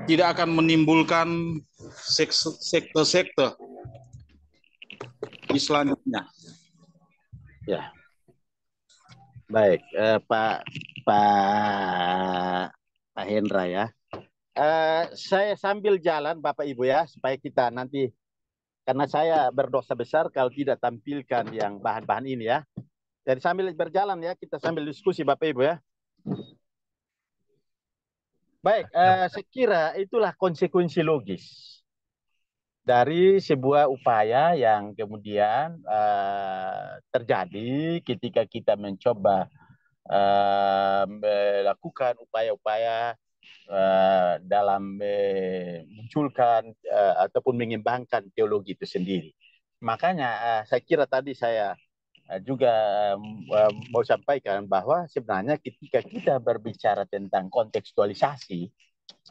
tidak akan menimbulkan sekte-sekte di selanjutnya? Ya, baik, Pak Hendra ya. Saya sambil jalan Bapak Ibu ya, supaya kita nanti, karena saya berdosa besar kalau tidak tampilkan yang bahan-bahan ini ya. Jadi sambil berjalan ya, kita sambil diskusi Bapak Ibu ya. Baik, saya kira itulah konsekuensi logis dari sebuah upaya yang kemudian terjadi ketika kita mencoba melakukan upaya-upaya dalam memunculkan ataupun mengembangkan teologi itu sendiri. Makanya saya kira tadi saya juga mau sampaikan bahwa sebenarnya ketika kita berbicara tentang kontekstualisasi,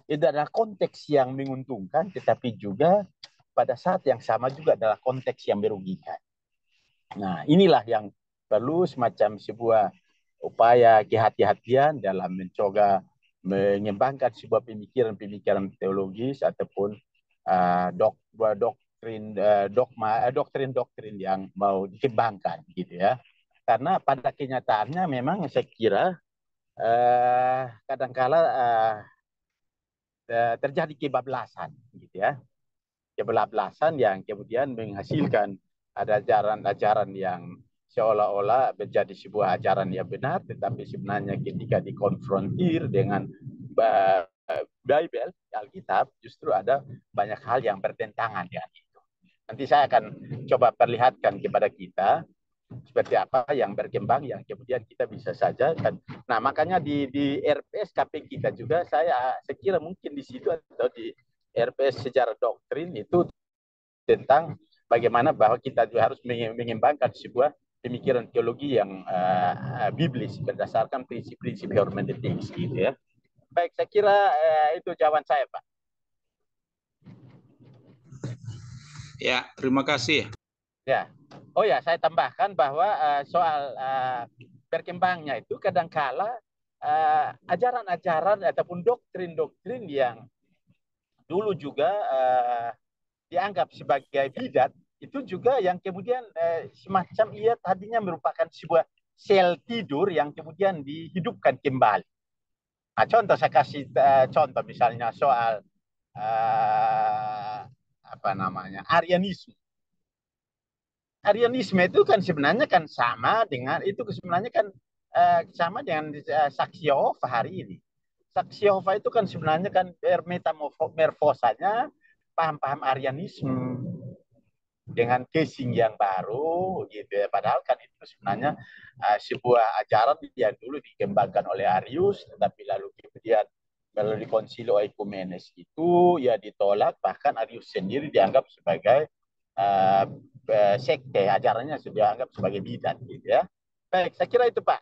itu adalah konteks yang menguntungkan, tetapi juga pada saat yang sama juga adalah konteks yang merugikan. Nah, inilah yang perlu semacam sebuah upaya kehati-hatian dalam mencoba mengembangkan sebuah pemikiran-pemikiran teologis ataupun doktrin-doktrin yang mau dikembangkan gitu ya. Karena pada kenyataannya memang saya kira kadangkala terjadi kebablasan gitu ya. Kebablasan yang kemudian menghasilkan ada ajaran-ajaran yang seolah-olah menjadi sebuah ajaran yang benar, tetapi sebenarnya ketika dikonfrontir dengan Bible, Alkitab, justru ada banyak hal yang bertentangan dengan itu. Nanti saya akan coba perlihatkan kepada kita seperti apa yang berkembang yang kemudian kita bisa saja kan. Nah, makanya di RPSKP kita juga saya kira mungkin di situ atau di RPS sejarah doktrin itu tentang bagaimana bahwa kita juga harus mengembangkan sebuah pemikiran teologi yang biblis berdasarkan prinsip-prinsip hermeneutik gitu ya. Baik, saya kira itu jawaban saya, Pak. Ya, terima kasih. Ya. Oh ya, saya tambahkan bahwa soal berkembangnya itu kadangkala ajaran-ajaran ataupun doktrin-doktrin yang dulu juga dianggap sebagai bidat itu juga yang kemudian semacam ia tadinya merupakan sebuah sel tidur yang kemudian dihidupkan kembali. Nah, contoh saya kasih contoh misalnya soal apa namanya, Arianisme. Arianisme itu kan sebenarnya kan sama dengan itu, sebenarnya kan sama dengan saksi Yehova hari ini. Saksi Yehova itu kan sebenarnya kan metamorfosanya paham-paham Arianisme dengan casing yang baru gitu ya. Padahal kan itu sebenarnya sebuah ajaran yang dulu dikembangkan oleh Arius, tetapi lalu kemudian melalui Konsili Oikomenes itu ya ditolak, bahkan Arius sendiri dianggap sebagai sekte, ajarannya sudah dianggap sebagai bidat gitu ya. Baik, saya kira itu Pak.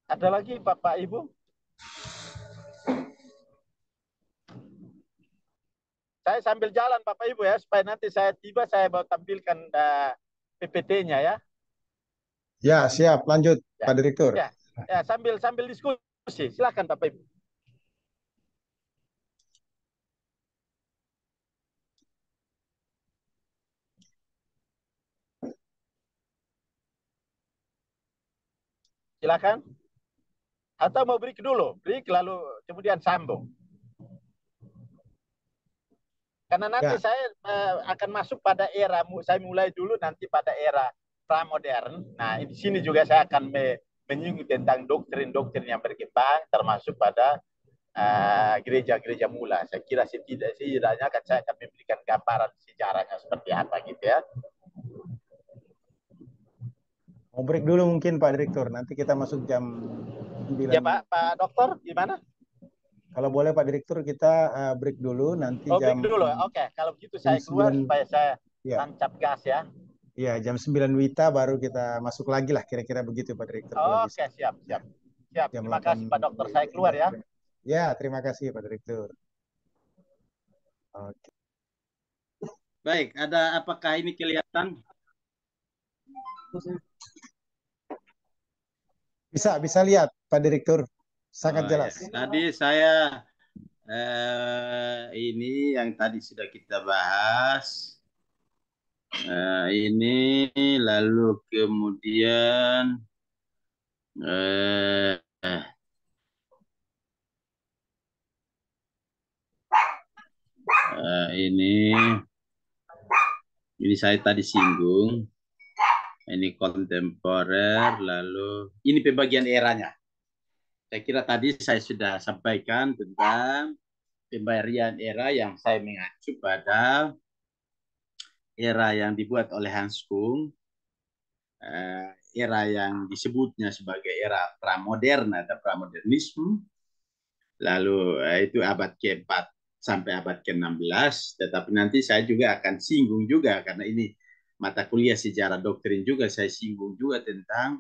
Ada lagi Bapak Ibu? Saya sambil jalan Bapak Ibu ya, supaya nanti saya tiba saya mau tampilkan PPT-nya ya. Ya, siap. Lanjut, Ya. Pak Direktur. Ya, ya sambil diskusi. Silakan Bapak Ibu. Silakan. Atau mau break dulu, break lalu kemudian sambung. Karena nanti saya akan masuk pada era, saya mulai dulu nanti pada era pramodern. Nah, di sini juga saya akan menyinggung tentang doktrin-doktrin yang berkembang, termasuk pada gereja-gereja mula. Saya kira setidaknya saya akan memberikan gambaran sejarahnya seperti apa gitu ya. Mau break dulu mungkin Pak Direktur, nanti kita masuk jam 9. Ya Pak Dokter, gimana? Kalau boleh Pak Direktur, kita break dulu nanti break jam. dulu. Oke, kalau begitu saya keluar 9, supaya saya ya. tancap gas ya. Iya, jam 9 WITA baru kita masuk lagi lah, kira-kira begitu Pak Direktur. Oke, siap. Terima kasih Pak Dokter, saya keluar ya. Ya, terima kasih Pak Direktur. Oke. Baik, apakah ini kelihatan? Bisa lihat Pak Direktur, sangat jelas. Ya. Tadi saya ini yang tadi sudah kita bahas. Ini lalu kemudian ini saya tadi singgung. Ini kontemporer, lalu ini pembagian eranya. Saya kira tadi saya sudah sampaikan tentang pemberian era yang saya mengacu pada era yang dibuat oleh Hans Kung, era yang disebutnya sebagai era pramodern atau pramodernisme, lalu itu abad ke-4 sampai abad ke-16, tetapi nanti saya juga akan singgung juga, karena ini mata kuliah sejarah doktrin juga, saya singgung juga tentang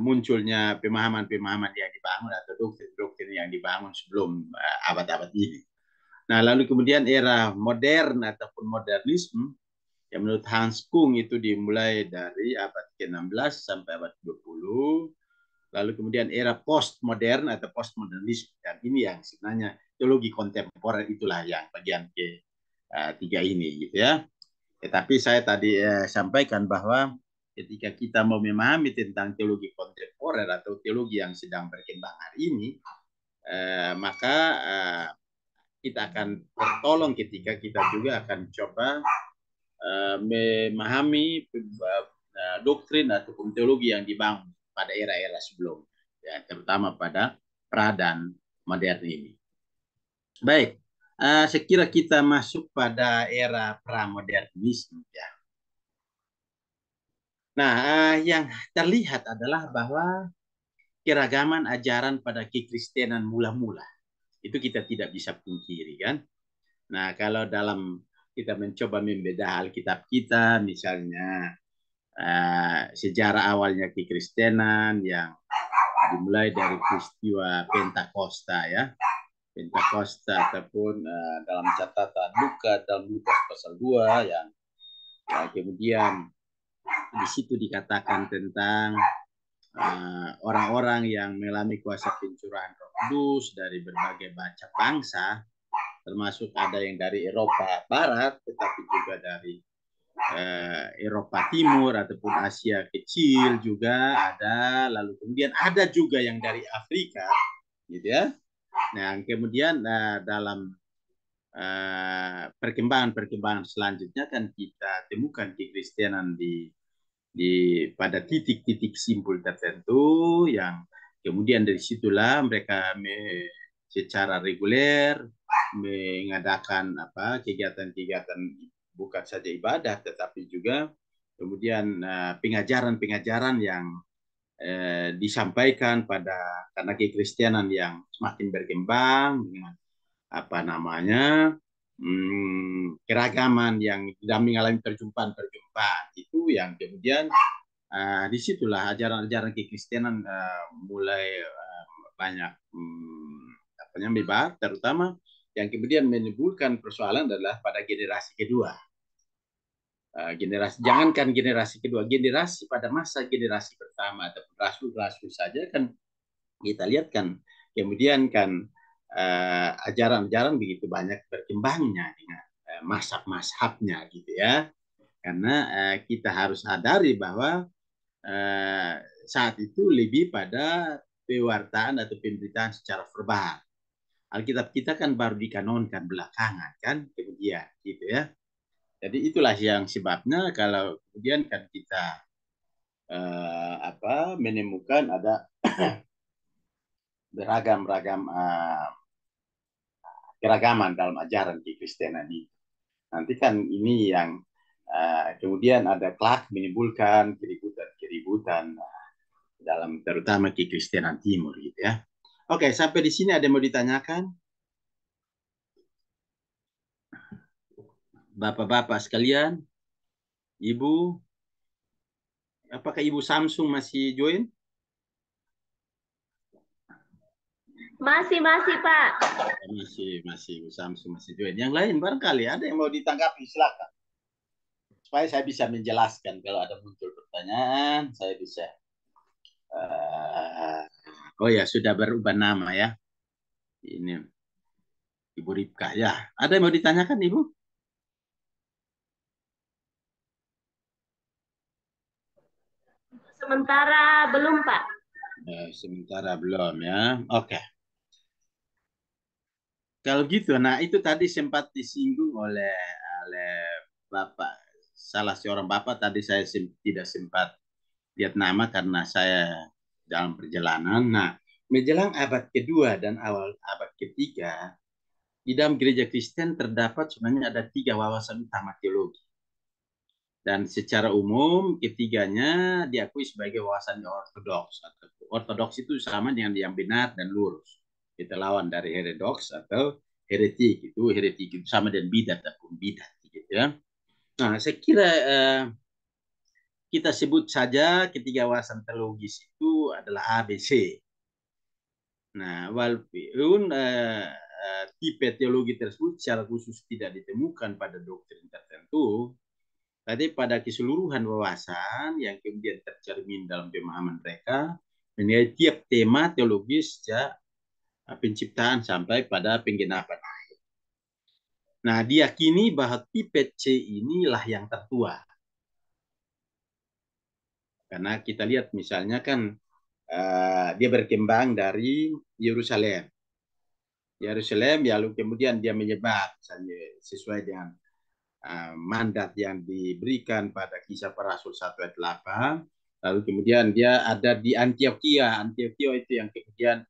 munculnya pemahaman-pemahaman yang dibangun atau doktrin-doktrin yang dibangun sebelum abad-abad ini. Nah, lalu kemudian era modern ataupun modernisme, yang menurut Hans Kung itu dimulai dari abad ke-16 sampai abad ke-20. Lalu kemudian era postmodern atau postmodernisme, dan ini yang sebenarnya teologi kontemporer, itulah yang bagian ketiga ini gitu ya. Tetapi saya tadi sampaikan bahwa ketika kita mau memahami tentang teologi kontemporer atau teologi yang sedang berkembang hari ini, maka kita akan tertolong ketika kita juga akan coba memahami doktrin ataupun teologi yang dibangun pada era-era sebelum, ya, terutama pada pra dan modern ini. Baik, sekira kita masuk pada era pramodernisme ya. Nah, yang terlihat adalah bahwa keragaman ajaran pada kekristenan mula-mula itu kita tidak bisa pungkiri kan. Nah, kalau dalam kita mencoba membedah Alkitab kita, misalnya sejarah awalnya kekristenan yang dimulai dari peristiwa Pentakosta ya, Pentakosta ataupun dalam catatan Lukas, dalam Lukas pasal 2 yang kemudian di situ dikatakan tentang orang-orang yang mengalami kuasa pencurahan Roh Kudus dari berbagai macam bangsa, termasuk ada yang dari Eropa Barat, tetapi juga dari Eropa Timur ataupun Asia Kecil juga ada, lalu kemudian ada juga yang dari Afrika, gitu ya. Nah, kemudian dalam perkembangan selanjutnya kan kita temukan kekristenan di pada titik-titik simpul tertentu yang kemudian dari situlah mereka secara reguler mengadakan kegiatan-kegiatan bukan saja ibadah tetapi juga kemudian pengajaran-pengajaran yang disampaikan karena kekristenan yang semakin berkembang dengan keragaman yang tidak mengalami perjumpaan-perjumpaan itu yang kemudian disitulah ajaran-ajaran kekristenan mulai banyak menyebar, terutama yang kemudian menimbulkan persoalan adalah pada generasi kedua. Jangankan generasi kedua, generasi pada masa generasi pertama atau rasul-rasul saja kan kita lihat kan kemudian kan ajaran-ajaran begitu banyak berkembangnya dengan mazhab-mazhabnya gitu ya, karena kita harus sadari bahwa saat itu lebih pada pewartaan atau pemberitaan secara verbal. Alkitab kita kan baru dikanonkan belakangan kan kemudian gitu ya. Jadi itulah yang sebabnya kalau kemudian kan kita menemukan ada beragam-ragam keragaman dalam ajaran kekristenan itu. Nanti kan ini yang kemudian ada kelak menimbulkan keributan dalam terutama kekristenan timur gitu ya. Oke, sampai di sini ada yang mau ditanyakan? Bapak-bapak sekalian, Ibu, apakah Ibu Samsung masih join? Masih Pak. Masih Ibu Samsung masih join. Yang lain barangkali ada yang mau ditanggapi, silakan. Supaya saya bisa menjelaskan kalau ada muncul pertanyaan, saya bisa. Oh ya, sudah berubah nama ya. Ini Ibu Ripka ya. Ada yang mau ditanyakan Ibu? Sementara belum Pak. Sementara belum ya. Oke. Kalau gitu, nah itu tadi sempat disinggung oleh Bapak, salah seorang Bapak tadi saya tidak sempat lihat nama karena saya dalam perjalanan. Nah, menjelang abad kedua dan awal abad ketiga, di dalam gereja Kristen terdapat sebenarnya ada 3 wawasan utama teologi. Dan secara umum ketiganya diakui sebagai wawasan ortodoks. Ortodoks itu sama dengan yang benar dan lurus. Kita lawan dari heterodoks atau heretik. Heretik itu sama dengan bidat ataupun bidat gitu ya. Nah, saya kira kita sebut saja ketiga wawasan teologis itu adalah ABC. Nah, walaupun tipe teologi tersebut secara khusus tidak ditemukan pada doktrin tertentu, tapi pada keseluruhan wawasan yang kemudian tercermin dalam pemahaman mereka mengenai tiap tema teologis sejak penciptaan sampai pada penggenapan akhir. Nah, diyakini bahwa tipe C inilah yang tertua. Karena kita lihat misalnya kan dia berkembang dari Yerusalem. Lalu kemudian dia menyebar misalnya sesuai dengan mandat yang diberikan pada Kisah Para Rasul 1 ayat 8. Lalu kemudian dia ada di Antioquia. Antioquia itu yang kemudian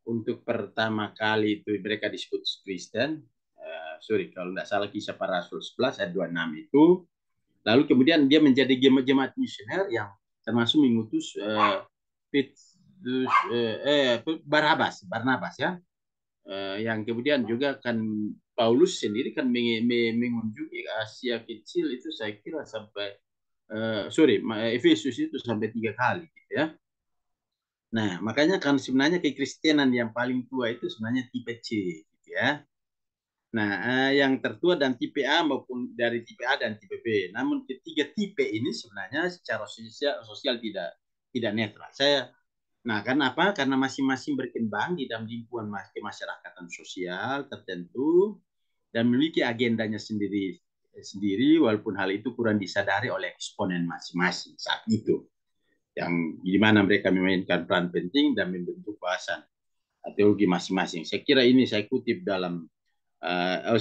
untuk pertama kali itu mereka disebut Kristen. Kalau tidak salah Kisah Para Rasul 11 ayat 26 itu. Lalu kemudian dia menjadi jemaat misioner yang termasuk mengutus Barnabas ya. Yang kemudian juga kan Paulus sendiri kan mengunjungi Asia Kecil itu saya kira sampai Efesus itu sampai 3 kali gitu ya. Nah, makanya kan sebenarnya kekristenan yang paling tua itu sebenarnya tipe C gitu ya. Nah, yang tertua dan tipe A maupun dari tipe A dan tipe B. Namun ketiga tipe ini sebenarnya secara sosial tidak netral. Nah, karena apa? Karena masing-masing berkembang di dalam lingkungan kemasyarakatan sosial tertentu dan memiliki agendanya sendiri, walaupun hal itu kurang disadari oleh eksponen masing-masing saat itu, yang di mana mereka memainkan peran penting dan membentuk bahasan teologi masing-masing. Saya kira ini saya kutip dalam,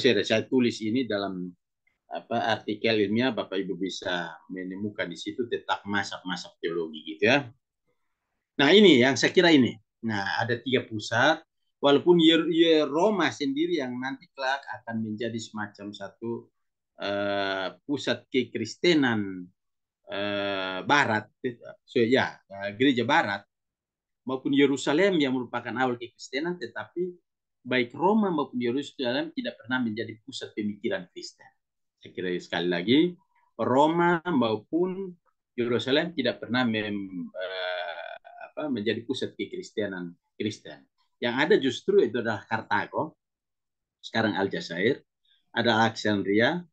saya tulis ini dalam artikel ilmiah, Bapak Ibu bisa menemukan di situ tentang masak-masak teologi gitu ya. Nah ini yang saya kira ini. Nah ada 3 pusat, walaupun Roma sendiri yang nanti kelak akan menjadi semacam satu pusat kekristenan Barat, gereja Barat, maupun Yerusalem yang merupakan awal kekristenan, tetapi baik Roma maupun Yerusalem tidak pernah menjadi pusat pemikiran Kristen. Saya kira sekali lagi, Roma maupun Yerusalem tidak pernah menjadi pusat kekristenan Kristen. Yang ada justru itu adalah Kartago, sekarang Aljazair, ada Alexandria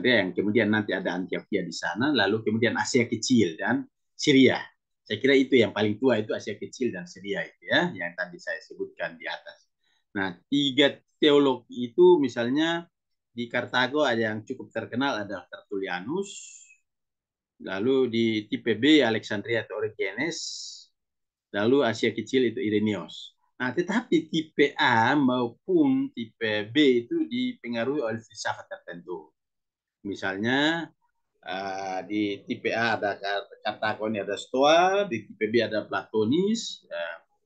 yang kemudian nanti ada Antioquia di sana, lalu kemudian Asia Kecil dan Syria. Saya kira itu yang paling tua, itu Asia Kecil dan Syria itu ya, yang tadi saya sebutkan di atas. Nah, 3 teolog itu misalnya di Kartago ada yang cukup terkenal, ada Tertullianus, lalu di tipe B Alexandria atau Origenes, lalu Asia Kecil itu Irenaeus. Nah, tetapi tipe A maupun tipe B itu dipengaruhi oleh filsafat tertentu. Misalnya di tipe A ada Kartago ini ada Stoa, di tipe B ada Platonis,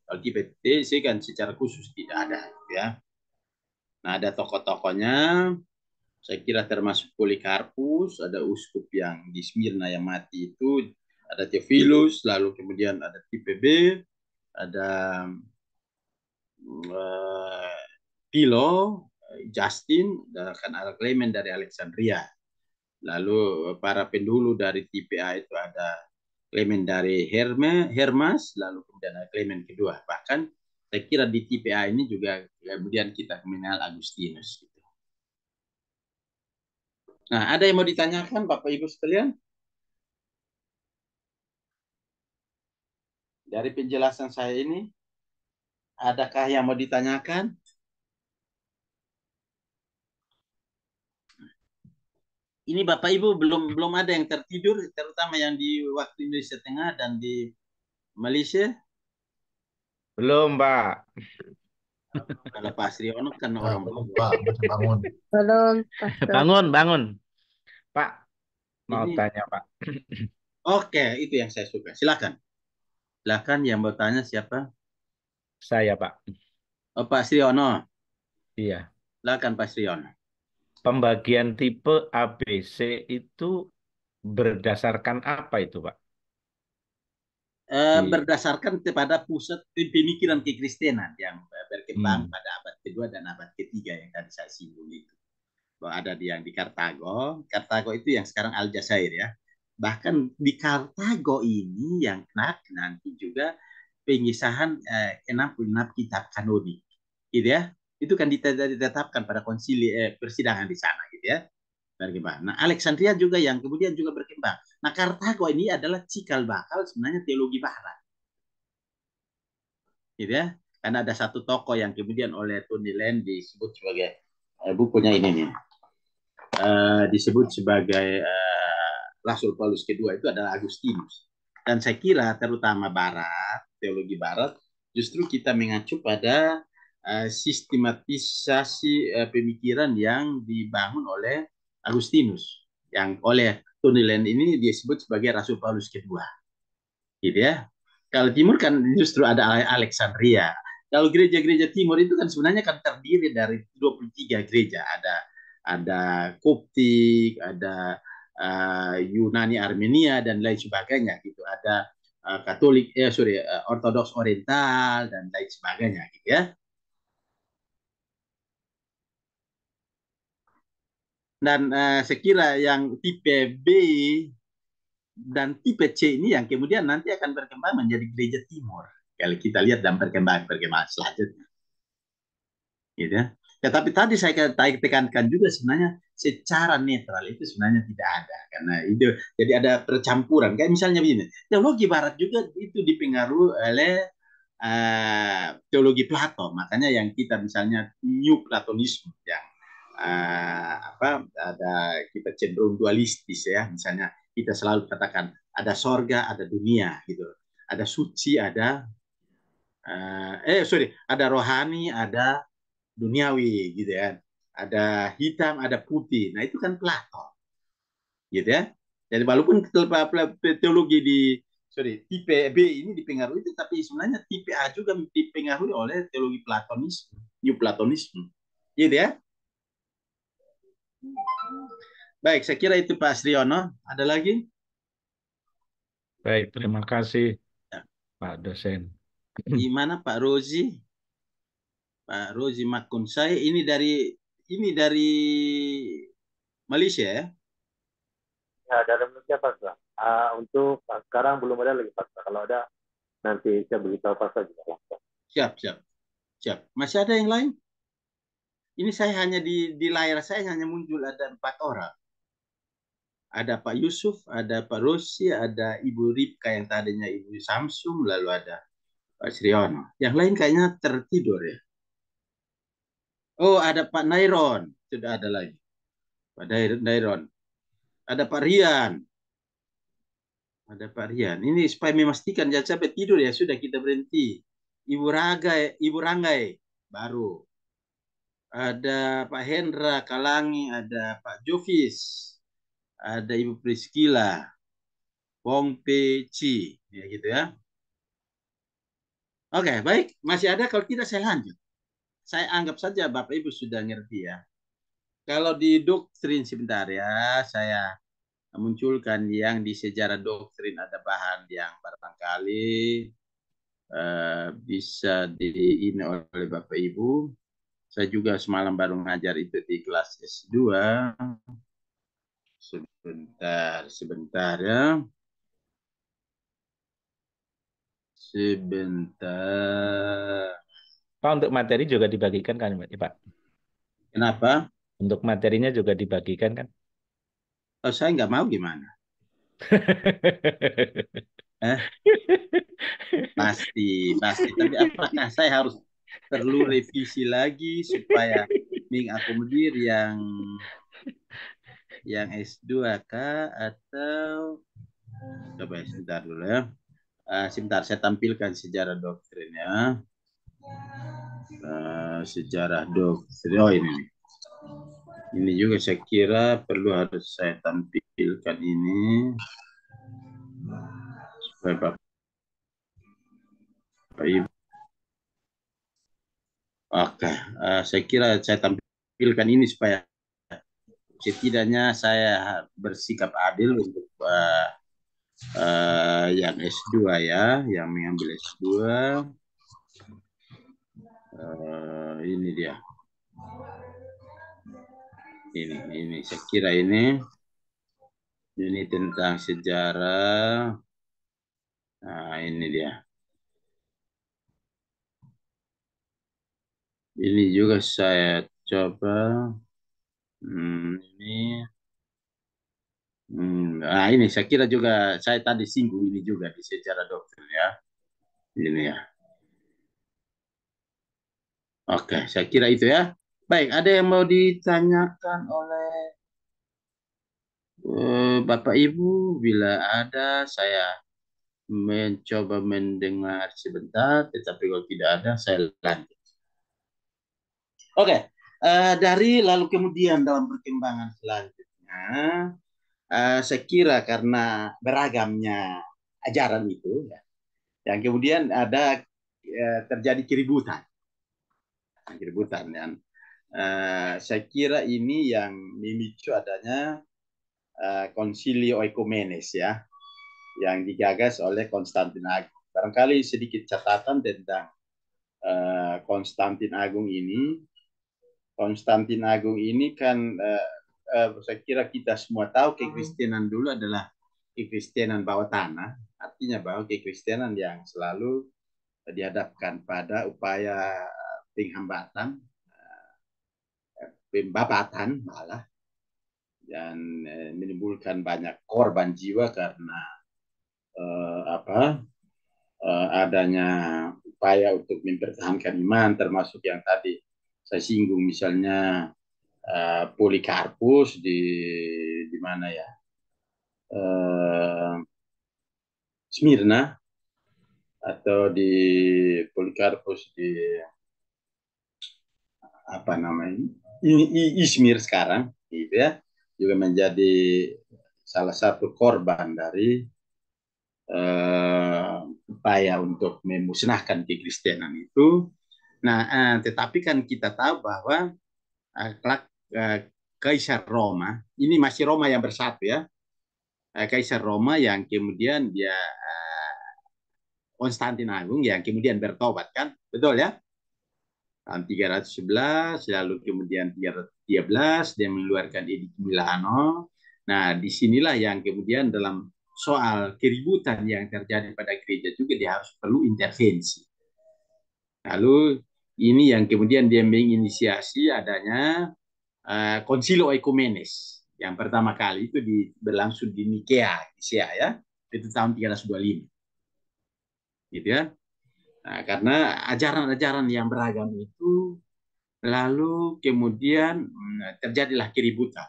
kalau tipe D sih kan secara khusus tidak ada ya. Nah, ada tokoh-tokohnya, saya kira termasuk Polikarpus, ada uskup yang di Smyrna yang mati itu, ada Theophilus, lalu kemudian ada tipe B, ada Philo, Justin, dan ada Clement dari Alexandria. Lalu para pendulu dari tipe A itu ada Clement dari Hermas, lalu kemudian ada Clement kedua. Bahkan saya kira di tipe A ini juga kemudian kita mengenal Agustinus. Nah, ada yang mau ditanyakan Bapak Ibu sekalian? Dari penjelasan saya ini, adakah yang mau ditanyakan? Ini Bapak Ibu belum ada yang tertidur, terutama yang di waktu Indonesia Tengah dan di Malaysia? Belum, Pak. Kalau Pak Sriono kan orang belum, Pak, masih bangun. Belum, Bangun. Pak, mau Ini- tanya, Pak. Oke, itu yang saya suka. Silakan. Silakan yang mau tanya siapa? Saya, Pak. Oh, Pak Sriono. Iya. Silakan Pak Sriono. Pembagian tipe ABC itu berdasarkan apa itu, Pak? Berdasarkan kepada pusat pemikiran kekristenan yang berkembang pada abad kedua dan abad ketiga yang tadi saya singgung itu. Bahwa ada yang di Kartago itu yang sekarang Aljazair ya. Bahkan di Kartago ini yang nanti juga pengisahan 66 kitab kanonik, gitu ya. Itu kan ditetapkan pada konsili persidangan di sana, gitu ya. Berkembang. Nah, Alexandria juga yang kemudian juga berkembang. Nah, Kartago ini adalah cikal bakal sebenarnya teologi Barat, gitu ya. Karena ada satu tokoh yang kemudian oleh Tony Land disebut sebagai bukunya ini nih. Disebut sebagai Rasul Paulus kedua itu adalah Agustinus. Dan saya kira terutama Barat, teologi Barat, justru kita mengacu pada sistematisasi pemikiran yang dibangun oleh Agustinus, yang oleh Tony Land ini disebut sebagai Rasul Paulus kedua, gitu ya. Kalau Timur kan justru ada Alexandria. Kalau gereja-gereja Timur itu kan sebenarnya kan terdiri dari 23 gereja. Ada Koptik, ada Yunani Armenia dan lain sebagainya gitu. Ada Katolik, Ortodoks Oriental dan lain sebagainya gitu ya. Dan saya kira yang tipe B dan tipe C ini yang kemudian nanti akan berkembang menjadi gereja Timur. Kalau kita lihat dalam perkembangan selanjutnya. Gitu ya. Tetapi tadi saya tekankan juga sebenarnya secara netral itu sebenarnya tidak ada. Karena itu jadi ada percampuran. Kayak misalnya begini, teologi Barat juga itu dipengaruhi oleh teologi Plato. Makanya yang kita misalnya New Platonisme yang kita cenderung dualistis ya. Misalnya kita selalu katakan ada sorga, ada dunia gitu. Ada suci, ada ada rohani, ada duniawi gitu ya. Ada hitam, ada putih. Nah itu kan Platon, gitu ya. Jadi walaupun teologi tipe B ini dipengaruhi, tapi sebenarnya tipe A juga dipengaruhi oleh teologi Platonisme, New Platonisme, gitu ya. Baik, saya kira itu Pak Sriono. Ada lagi? Baik, terima kasih Pak dosen. Gimana Pak Rozi? Pak Rozi Makunsai ini dari Malaysia ya? Ya, dari Malaysia Pak. Untuk sekarang belum ada lagi Pak. Kalau ada nanti saya beritahu Pak juga. Siap. Masih ada yang lain? Ini saya hanya di layar saya hanya muncul ada 4 orang. Ada Pak Yusuf, ada Pak Rosi, ada Ibu Ripka yang tadinya Ibu Samsung, lalu ada Pak Sriono. Yang lain kayaknya tertidur ya. Oh, ada Pak Nairon. Sudah ada lagi. Pak Nairon. Ada Pak Rian. Ada Pak Rian. Ini supaya memastikan jangan sampai tidur ya. Sudah kita berhenti. Ibu Ranggai. Baru. Ada Pak Hendra Kalangi. Ada Pak Jovis. Ada Ibu Priscila. Wong Peci. Ya gitu ya. Oke, baik. Masih ada, kalau tidak saya lanjut. Saya anggap saja Bapak Ibu sudah ngerti ya. Kalau di doktrin sebentar ya, saya munculkan yang di sejarah doktrin ada bahan yang barangkali bisa ini oleh Bapak Ibu. Saya juga semalam baru ngajar itu di kelas S2. Sebentar ya. Sebentar. Pak, untuk materi juga dibagikan kan Pak? Kenapa? Untuk materinya juga dibagikan kan? Oh, saya nggak mau gimana? Pasti. Tapi apakah saya harus perlu revisi lagi supaya mengakomodir yang S2 kah atau coba sebentar dulu ya. Sebentar saya tampilkan sejarah doktrinnya. Sejarah doktrin. Oh ini nih. Ini juga saya kira perlu harus saya tampilkan ini supaya Bapak Ibu. Oke, saya kira saya tampilkan ini supaya setidaknya saya bersikap adil untuk yang S2 ya, yang mengambil S2. Ini dia. Ini saya kira ini tentang sejarah. Nah, ini dia. Ini juga saya coba. Ini saya kira juga saya tadi singgung ini juga di sejarah doktrin ya. Ini ya. Oke, saya kira itu ya. Baik, ada yang mau ditanyakan oleh Bapak Ibu? Bila ada, saya mencoba mendengar sebentar, tetapi kalau tidak ada, saya lanjut. Oke, dari lalu kemudian dalam perkembangan selanjutnya, saya kira karena beragamnya ajaran itu, ya, yang kemudian ada terjadi keributan dan saya kira ini yang memicu adanya Concilio Oikomenes ya, yang digagas oleh Konstantin Agung. Barangkali sedikit catatan tentang Konstantin Agung ini. Konstantin Agung ini kan saya kira kita semua tahu kekristenan dulu adalah kekristenan bawah tanah, artinya bahwa kekristenan yang selalu dihadapkan pada upaya penghambatan, pembabatan malah, dan menimbulkan banyak korban jiwa karena adanya upaya untuk mempertahankan iman, termasuk yang tadi saya singgung misalnya Polikarpus di mana ya? Smyrna, atau di Polikarpus di apa namanya? Izmir sekarang, gitu ya, juga menjadi salah satu korban dari upaya untuk memusnahkan kekristenan itu. Nah, tetapi kan kita tahu bahwa Kaisar Roma, ini masih Roma yang bersatu ya, Kaisar Roma yang kemudian dia Konstantin Agung yang kemudian bertobat kan, betul ya? Tahun 311, lalu kemudian 313 dia mengeluarkan Edict Milano. Nah, disinilah yang kemudian dalam soal keributan yang terjadi pada gereja juga dia harus perlu intervensi. Lalu ini yang kemudian dia menginisiasi adanya Concilio Ecumenes. Yang pertama kali itu berlangsung di Nikea, ya, itu tahun 325. Gitu ya. Nah, karena ajaran-ajaran yang beragam itu lalu kemudian terjadilah keributan.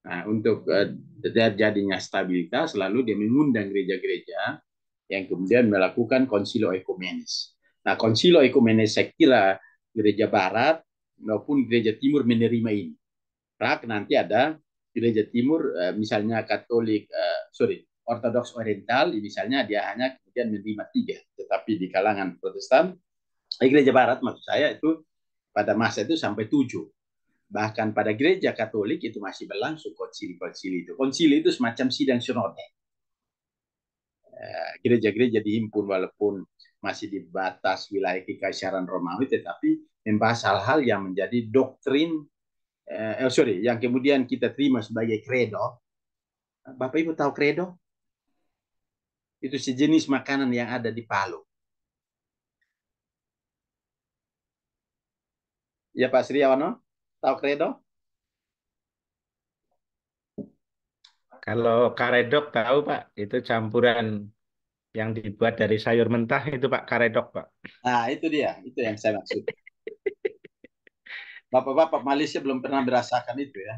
Nah, untuk terjadinya stabilitas, lalu dia mengundang gereja-gereja yang kemudian melakukan Concilio Ecumenes. Nah, Concilio Ecumenes saya kira gereja Barat maupun gereja Timur menerima ini. Nanti ada gereja Timur, misalnya Katolik, Ortodoks Oriental, misalnya dia hanya kemudian menerima 3, tetapi di kalangan Protestan, gereja Barat maksud saya itu pada masa itu sampai 7. Bahkan pada gereja Katolik itu masih berlangsung konsili-konsili itu. Konsili itu semacam sidang sinode. Gereja-gereja dihimpun walaupun masih di batas wilayah Kekaisaran Romawi, tetapi membahas hal-hal yang menjadi doktrin, yang kemudian kita terima sebagai kredo. Bapak Ibu tahu kredo? Itu sejenis makanan yang ada di Palu. Ya Pak Sriawono, tahu kredo? Kalau karedok tahu Pak, itu campuran yang dibuat dari sayur mentah itu Pak, karedok Pak. Nah itu dia, itu yang saya maksud. Bapak-bapak Malaysia belum pernah merasakan itu ya.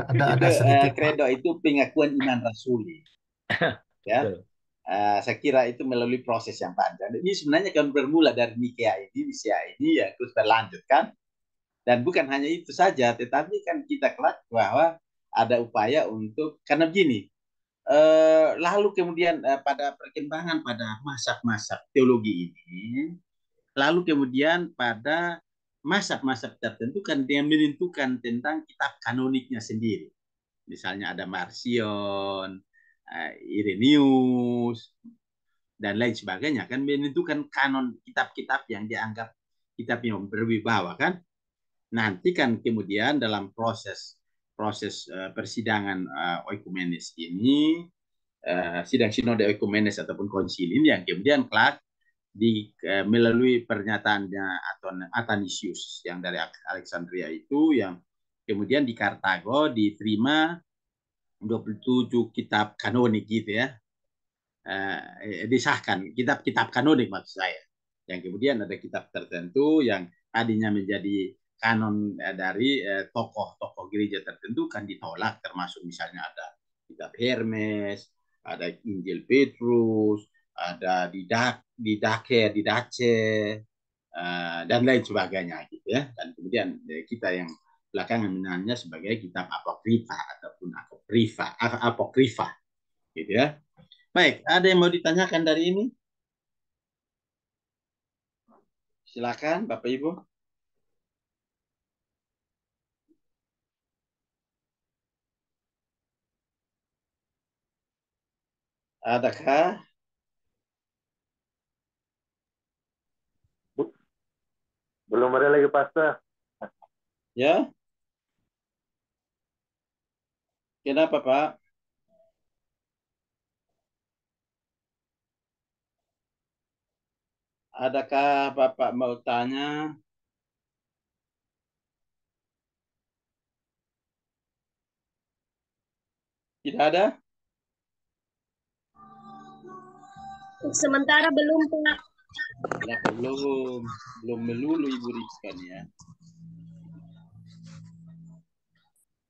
Ada sedikit kredo itu pengakuan iman rasuli. Ya. Saya kira itu melalui proses yang panjang. Ini sebenarnya kan bermula dari Nikea ini ya, terus berlanjut kan. Dan bukan hanya itu saja, tetapi kan kita kelak bahwa ada upaya untuk, karena begini, lalu kemudian pada perkembangan pada masak-masak teologi ini, lalu kemudian pada masak-masak tertentu kan dia menentukan tentang kitab kanoniknya sendiri. Misalnya ada Marcion, Irenaeus, dan lain sebagainya kan menentukan kanon kitab-kitab yang dianggap kitab yang berwibawa kan. Nanti kan kemudian dalam proses persidangan oikumenes ini, sidang sinode oikumenes ataupun konsili ini yang kemudian kelak melalui pernyataannya Athanasius yang dari Alexandria itu, yang kemudian di Kartago diterima 27 kitab kanonik gitu ya, disahkan kitab-kitab kanonik maksud saya, yang kemudian ada kitab tertentu yang tadinya menjadi kanon dari tokoh-tokoh gereja tertentu kan ditolak, termasuk misalnya ada kitab Hermes, ada Injil Petrus, ada Didache, dan lain sebagainya gitu ya. Dan kemudian kita yang belakangan mengenalnya sebagai kitab apokrifa ataupun apokrifa gitu ya. Baik, ada yang mau ditanyakan dari ini? Silakan Bapak Ibu. Adakah? Belum ada lagi Pastor. Ya. Kenapa Pak? Adakah Bapak mau tanya? Tidak ada? Sementara belum Pak. Ya, belum melulu Ibu Rizkan ya.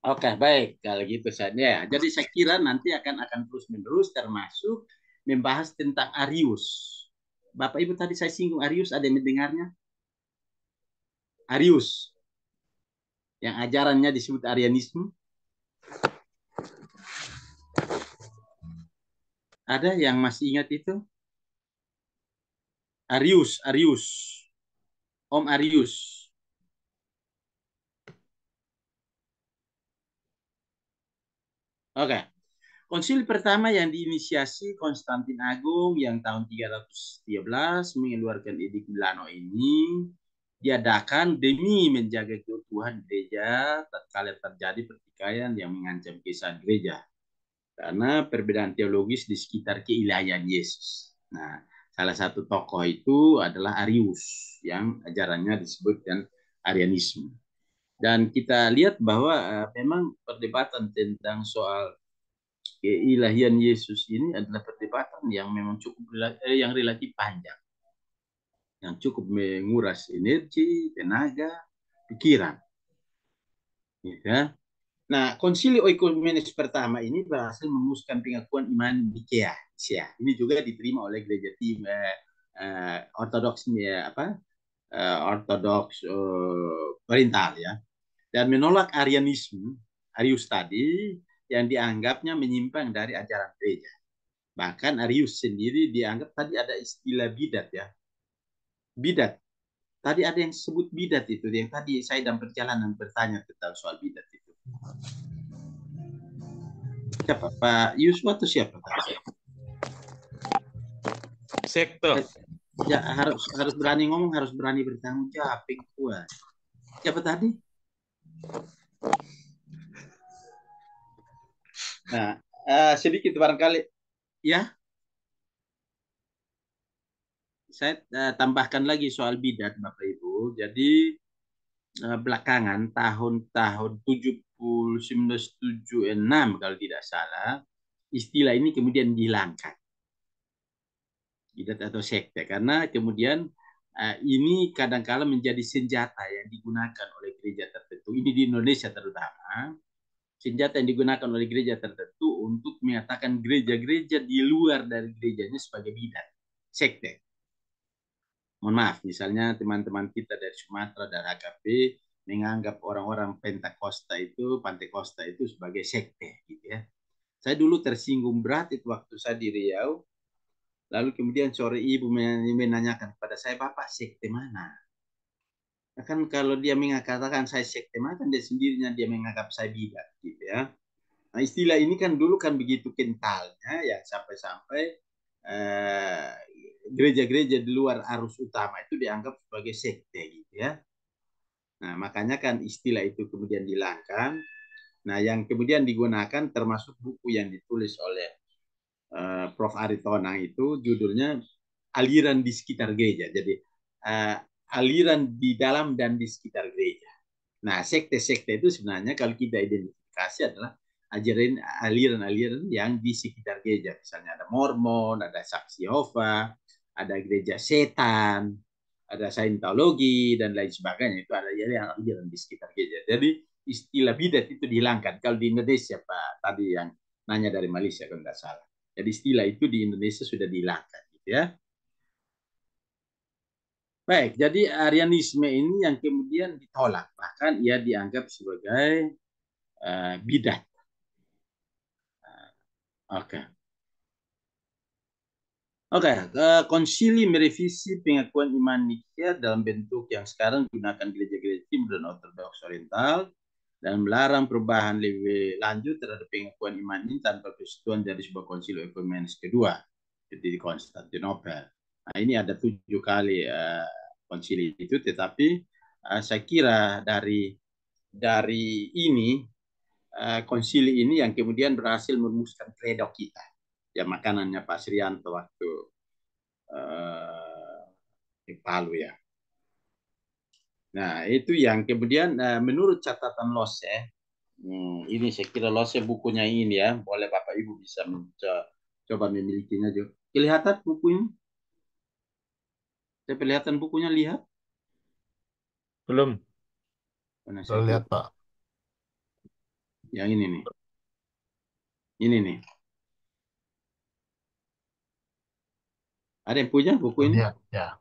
Oke, baik. Kalau gitu saja. Jadi saya kira nanti akan terus menerus termasuk membahas tentang Arius. Bapak Ibu tadi saya singgung Arius, ada yang mendengarnya? Arius, yang ajarannya disebut Arianisme. Ada yang masih ingat itu? Arius. Om Arius. Oke. Konsili pertama yang diinisiasi Konstantin Agung yang tahun 313 mengeluarkan Edik Milano ini diadakan demi menjaga keutuhan gereja tatkala terjadi pertikaian yang mengancam keesaan gereja karena perbedaan teologis di sekitar keilahian Yesus. Nah, salah satu tokoh itu adalah Arius yang ajarannya disebutkan Arianisme. Dan kita lihat bahwa memang perdebatan tentang soal keilahian Yesus ini adalah perdebatan yang memang yang relatif panjang, yang cukup menguras energi, tenaga, pikiran. Ya. Nah, Konsili Oikumenes pertama ini berhasil memutuskan pengakuan iman Nikea. Ini juga diterima oleh gereja Ortodoks Ortodoks Oriental ya, dan menolak Arianisme, Arius tadi yang dianggapnya menyimpang dari ajaran gereja. Bahkan Arius sendiri dianggap tadi ada istilah bidat ya. Bidat. Tadi ada yang sebut bidat itu. Yang tadi saya dalam perjalanan bertanya tentang soal bidat itu. Siapa? Pak Yusuf atau siapa? Sektor. Ya, harus berani ngomong, harus berani bertanggung jawab. Siapa tadi? Nah, sedikit barangkali ya. Saya tambahkan lagi soal bidat Bapak Ibu. Jadi belakangan tahun 1976 kalau tidak salah, istilah ini kemudian dihilangkan. Bidat atau sekte. Karena kemudian ini kadang-kala menjadi senjata yang digunakan oleh gereja tertentu. Ini di Indonesia terutama. Senjata yang digunakan oleh gereja tertentu untuk mengatakan gereja-gereja di luar dari gerejanya sebagai bidat. Sekte. Mohon maaf, misalnya teman-teman kita dari Sumatera dan AKP menganggap orang-orang Pentakosta itu sebagai sekte, gitu ya. Saya dulu tersinggung berat itu waktu saya di Riau, lalu kemudian sore ibu menanyakan kepada saya, Bapak sekte mana? Kan kalau dia mengatakan saya sekte mana, dia sendirinya dia menganggap saya bidat, gitu ya. Nah, istilah ini kan dulu kan begitu kentalnya, ya sampai-sampai gereja-gereja di luar arus utama itu dianggap sebagai sekte gitu ya. Nah, makanya kan istilah itu kemudian dihilangkan. Nah, yang kemudian digunakan termasuk buku yang ditulis oleh Prof. Aritonang itu judulnya Aliran di Sekitar Gereja. Jadi aliran di dalam dan di sekitar gereja. Nah, sekte-sekte itu sebenarnya kalau kita identifikasi adalah aliran-aliran yang di sekitar gereja. Misalnya ada Mormon, ada Saksi Yehova, ada gereja setan, ada Scientology, dan lain sebagainya. Itu ada aliran di sekitar gereja. Jadi istilah bidat itu dihilangkan. Kalau di Indonesia, Pak, tadi yang nanya dari Malaysia kalau nggak salah. Jadi istilah itu di Indonesia sudah dihilangkan. Gitu ya. Baik, jadi Arianisme ini yang kemudian ditolak. Bahkan ia dianggap sebagai bidat. Oke. Konsili merevisi pengakuan iman Nikea dalam bentuk yang sekarang digunakan gereja-gereja Timur dan Ortodoks Oriental dan melarang perubahan lebih lanjut terhadap pengakuan iman ini tanpa persetujuan dari sebuah konsili ekumenis kedua, seperti di Konstantinopel. Nah, ini ada 7 kali konsili itu, tetapi saya kira dari ini konsili ini yang kemudian berhasil merumuskan kredo kita. Ya, makanannya Pak Srianto waktu di Palu ya. Nah, itu yang kemudian menurut catatan LOSE, ini saya kira LOSE bukunya ini ya, boleh Bapak Ibu bisa coba memilikinya juga. Kelihatan bukunya? Saya perlihatkan bukunya, lihat? Belum. Lihat Pak. Yang ini nih. Ini nih. Ada yang punya buku ini? Ya, ya.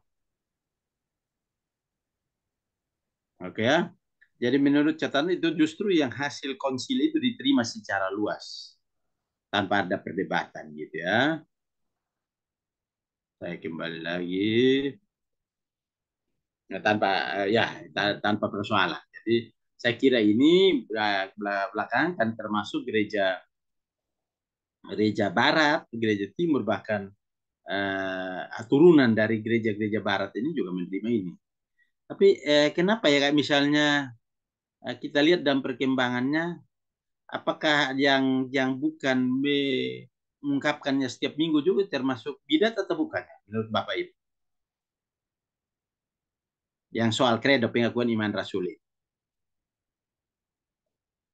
Oke ya. Jadi menurut catatan itu justru yang hasil konsili itu diterima secara luas. Tanpa ada perdebatan gitu ya. Saya kembali lagi. Nah, tanpa persoalan. Jadi saya kira ini belakangan kan termasuk gereja Barat, gereja Timur bahkan turunan dari gereja-gereja Barat ini juga menerima ini. Tapi kenapa ya kayak misalnya kita lihat dalam perkembangannya, apakah yang bukan mengungkapkannya setiap minggu juga termasuk bidat atau bukan menurut Bapak Ibu? Yang soal kredo pengakuan iman rasuli.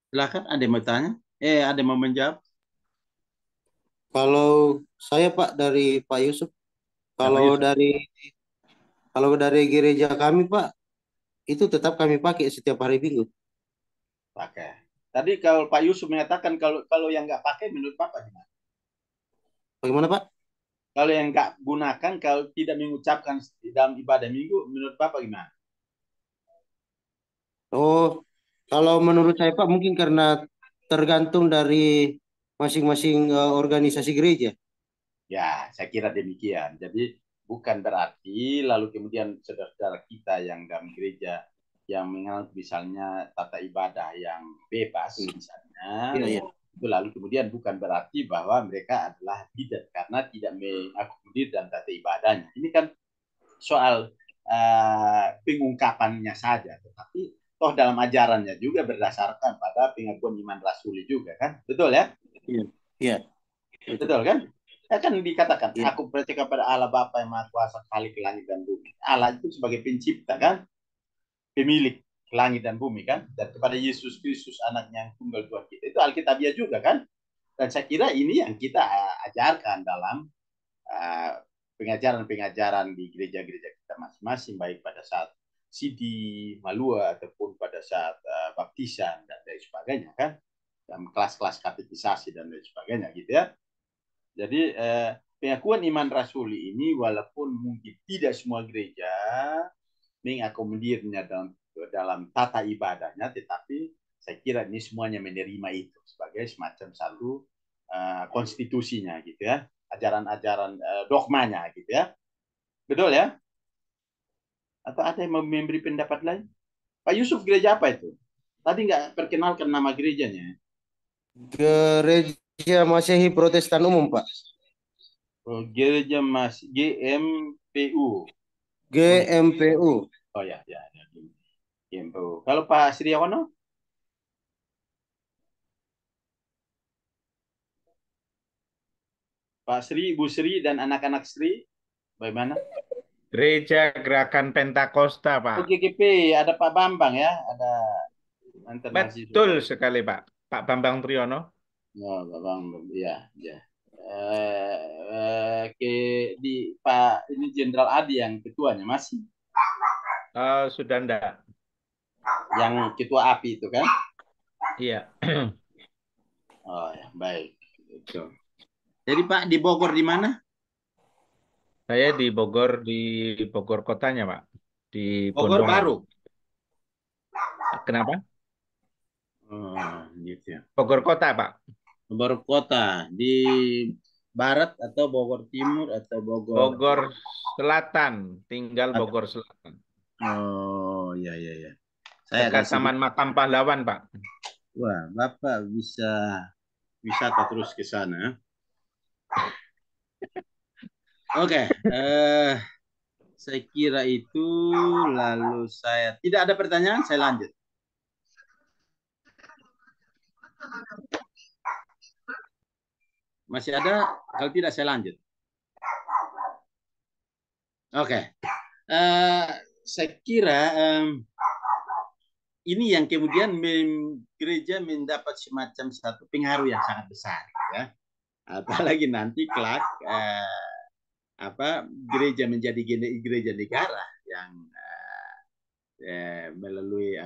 Silakan, ada yang mau tanya? Ada yang mau menjawab? Kalau saya Pak dari Pak Yusuf, kalau dari gereja kami Pak, itu tetap kami pakai setiap hari Minggu. Pakai. Tadi kalau Pak Yusuf mengatakan kalau yang nggak pakai menurut Bapak gimana? Bagaimana Pak? Kalau yang nggak gunakan, kalau tidak mengucapkan dalam ibadah minggu, menurut Bapak gimana? Oh, kalau menurut saya Pak mungkin karena tergantung dari masing-masing organisasi gereja. Ya, saya kira demikian. Jadi bukan berarti lalu kemudian saudara-saudara kita yang dalam gereja yang menganut misalnya tata ibadah yang bebas misalnya, itu lalu kemudian bukan berarti bahwa mereka adalah bidat karena tidak mengakomodir dalam tata ibadahnya. Ini kan soal pengungkapannya saja, tetapi toh dalam ajarannya juga berdasarkan pada pengakuan iman rasuli juga kan, betul ya? Iya. Betul kan? Kan dikatakan, aku percaya kepada Allah Bapa yang Maha Kuasa, Khalik langit dan bumi. Allah itu sebagai pencipta kan, pemilik langit dan bumi kan, dan kepada Yesus Kristus anaknya yang tunggal Tuhan kita. Itu Alkitabiah juga kan. Dan saya kira ini yang kita ajarkan dalam pengajaran-pengajaran di gereja-gereja kita masing-masing, baik pada saat Sidi, Malua, ataupun pada saat baptisan dan lain sebagainya kan, dalam kelas-kelas katekisasi dan lain sebagainya gitu ya. Jadi pengakuan iman rasuli ini walaupun mungkin tidak semua gereja mengakomodirnya dalam tata ibadahnya, tetapi saya kira ini semuanya menerima itu sebagai semacam satu konstitusinya gitu ya, ajaran-ajaran dogmanya gitu ya. Betul ya? Atau ada yang memberi pendapat lain? Pak Yusuf, gereja apa itu? Tadi nggak perkenalkan nama gerejanya. Gereja Masehi Protestan Umum Pak. Gereja GMPU. GMPU. Oh ya. GMPU. Kalau Pak Sriawono? Pak Sri, Ibu Sri, dan anak-anak Sri, bagaimana? Gereja Gerakan Pentakosta, Pak. GGP, ada Pak Bambang ya, ada mantan mahasiswa. Betul sekali, Pak. Pak Bambang Triyono. Oh, Pak Bambang, ya. Pak ini Jenderal Adi yang ketuanya masih? Sudah enggak. Yang ketua API itu kan? Iya. Oh ya, baik. Itu. Jadi Pak di Bogor di mana? Saya di Bogor kotanya, Pak. Di Bogor Bondongan. baru. Kenapa? Oh, gitu ya. Bogor kota, Pak. Bogor kota di barat atau Bogor timur atau Bogor? Bogor Selatan, tinggal Bogor Selatan. Oh, iya. Dekat Taman Makam Pahlawan, Pak. Wah, Bapak bisa wisata terus ke sana. Oke, saya kira itu, lalu saya tidak ada pertanyaan, saya lanjut. Masih ada? Kalau tidak saya lanjut. Oke, saya kira ini yang kemudian gereja mendapat semacam satu pengaruh yang sangat besar, ya. Apalagi nanti kelak gereja menjadi gereja negara yang melalui